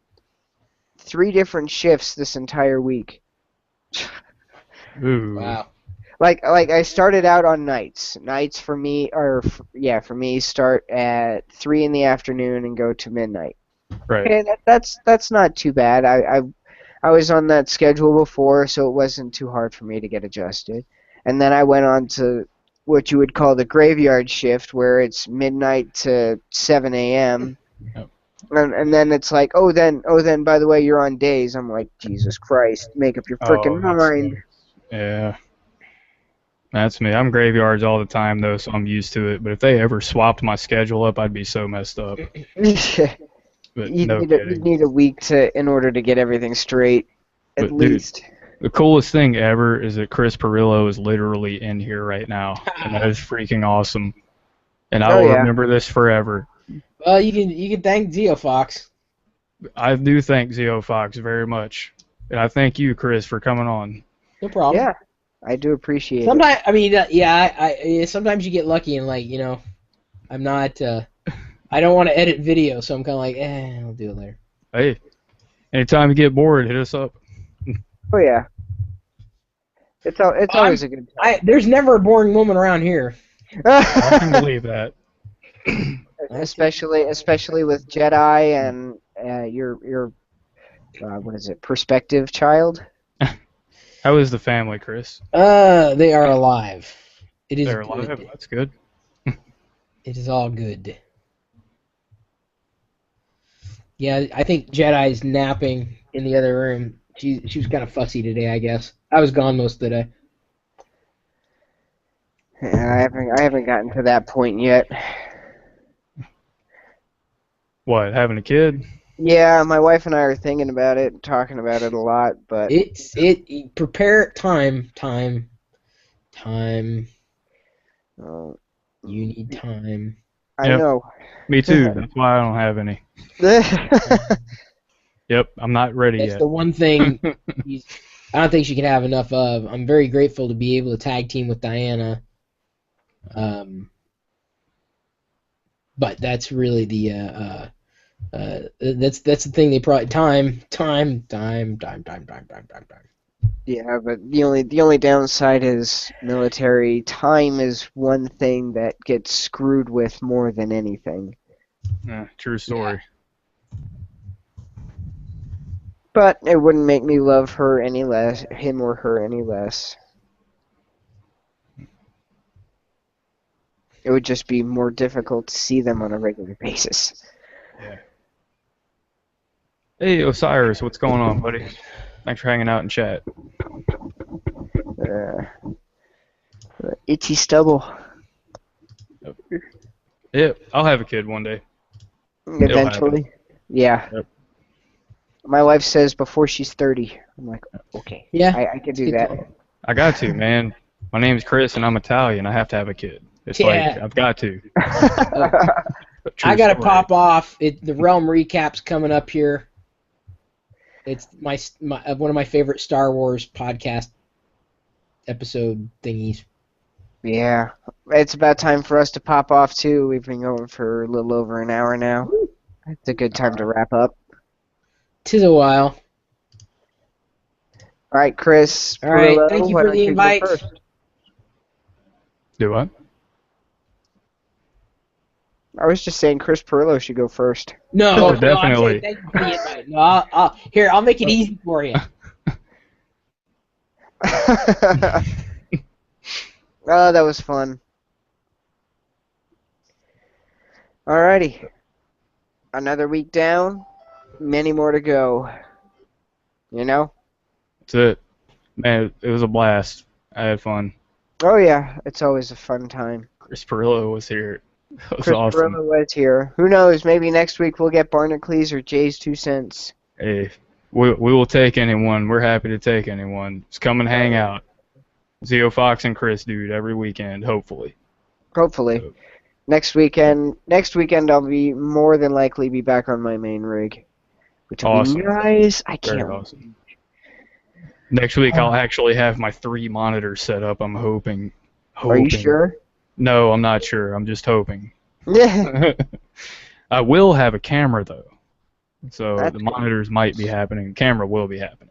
3 different shifts this entire week.
Ooh.
Wow.
Like I started out on nights. Nights for me for me start at 3 in the afternoon and go to midnight.
Right.
Okay, that's not too bad. I was on that schedule before, so it wasn't too hard for me to get adjusted. And then I went on to what you would call the graveyard shift, where it's midnight to 7 a.m.
Yep.
And then it's like, oh, then by the way, you're on days. I'm like, Jesus Christ, make up your freaking mind.
Yeah. That's me. I'm graveyards all the time, though, so I'm used to it. But if they ever swapped my schedule up, I'd be so messed up. But
You'd need a week in order to get everything straight, at least.
Dude, the coolest thing ever is that Chris Pirillo is literally in here right now, and that is freaking awesome. And I will remember this forever.
Well, you can thank ZeoFox.
I do thank ZeoFox very much, and I thank you, Chris, for coming on.
No problem.
Yeah, I do appreciate
sometimes, it. I mean, I sometimes you get lucky and like, I'm not. I don't want to edit video, so I'm kind of like, I'll do it later.
Hey, anytime you get bored, hit us up.
Oh yeah, it's always a good time.
There's never a boring moment around here.
I can believe that.
especially with Jedi and your what is it, prospective child?
How is the family, Chris?
They are alive.
They're alive. That's good.
It is all good. Yeah, I think Jedi's napping in the other room. She was kind of fussy today, I guess. I was gone most of the day.
Yeah, I haven't gotten to that point yet.
What, having a kid?
Yeah, my wife and I are thinking about it, talking about it a lot, but
prepare time.
Oh.
You need time.
I know.
Me too. That's why I don't have any. Yep, I'm not ready yet.
That's the one thing I don't think she can have enough of. I'm very grateful to be able to tag team with Diana. But that's really the that's the thing they probably time.
Yeah, but the only downside is military. Time is one thing that gets screwed with more than anything.
True story.
Yeah.
But it wouldn't make me love her any less, him or her any less. It would just be more difficult to see them on a regular basis.
Yeah. Hey, Osiris, what's going on, buddy? Thanks for hanging out in chat.
Uh, Itchy stubble.
Yep, I'll have a kid one day. It'll happen.
Eventually. Yeah.
Yep.
My wife says before she's 30. I'm like, okay.
Yeah.
I can do that.
I got to, man. My name's Chris, and I'm Italian. I have to have a kid. It's
Yeah.
like, I've got to.
I gotta pop off. The Realm recap's coming up here. It's my one of my favorite Star Wars podcast episode thingies.
Yeah. It's about time for us to pop off, too. We've been going for a little over an hour now. It's a good time to wrap up.
'Tis a while.
All right, Chris.
All right,
Pirillo,
thank you
why
for
don't
the
go
invite.
first?
Do what?
I was just saying Chris Pirillo should go first.
No,
Oh,
no,
definitely.
I'm saying thank you for the invite. No, I'll make it easy for you.
Oh, that was fun. Alrighty. Another week down. Many more to go. You know?
That's it. Man, it was a blast. I had fun.
Oh, yeah. It's always a fun time.
Chris Pirillo was here. That was
Chris
awesome.
Pirillo was here. Who knows? Maybe next week we'll get Barnacles or Jay's 2 cents.
Hey, we will take anyone. We're happy to take anyone. Just come and hang out. Zeo Fox and Chris, dude, every weekend, hopefully.
Hopefully.
So,
Next weekend I'll be more than likely be back on my main rig. Which will
Awesome.
be nice. I
very
can't.
awesome. Next week, I'll actually have my 3 monitors set up, I'm hoping.
Are you sure?
No, I'm not sure. I'm just hoping.
Yeah.
I will have a camera, though. So
That's
the
good.
monitors might be happening. The camera will be happening.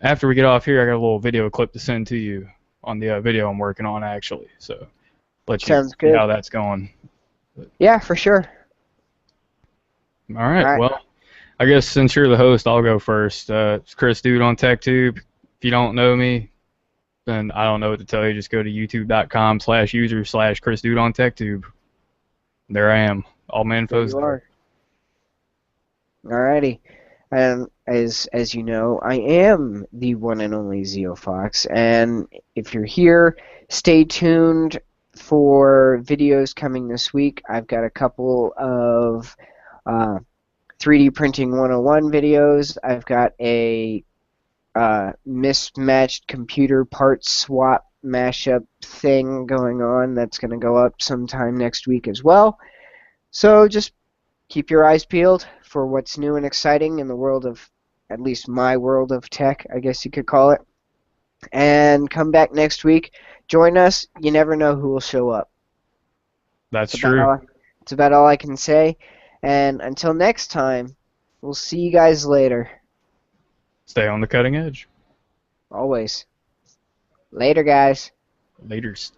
After we get off here, I got a little video clip to send to you on the video I'm working on, actually. So let you
Sounds
see
good.
how that's going.
Yeah, for sure.
All right.
All right.
Well, I guess since you're the host, I'll go first. It's Chris Dude on TechTube. If you don't know me, then I don't know what to tell you. Just go to youtube.com/user/Chris Dude on TechTube. There I am. All my
There
info's
you
there.
are. Alrighty. And as you know, I am the one and only Zeo Fox. And if you're here, stay tuned for videos coming this week. I've got a couple of 3D Printing 101 videos. I've got a mismatched computer parts swap mashup thing going on that's going to go up sometime next week as well. So just keep your eyes peeled for what's new and exciting in the world of, at least my world of tech, I guess you could call it. And come back next week. Join us. You never know who will show up.
That's true.
It's about all I can say. And until next time, we'll see you guys later.
Stay on the cutting edge.
Always. Later, guys.
Laters.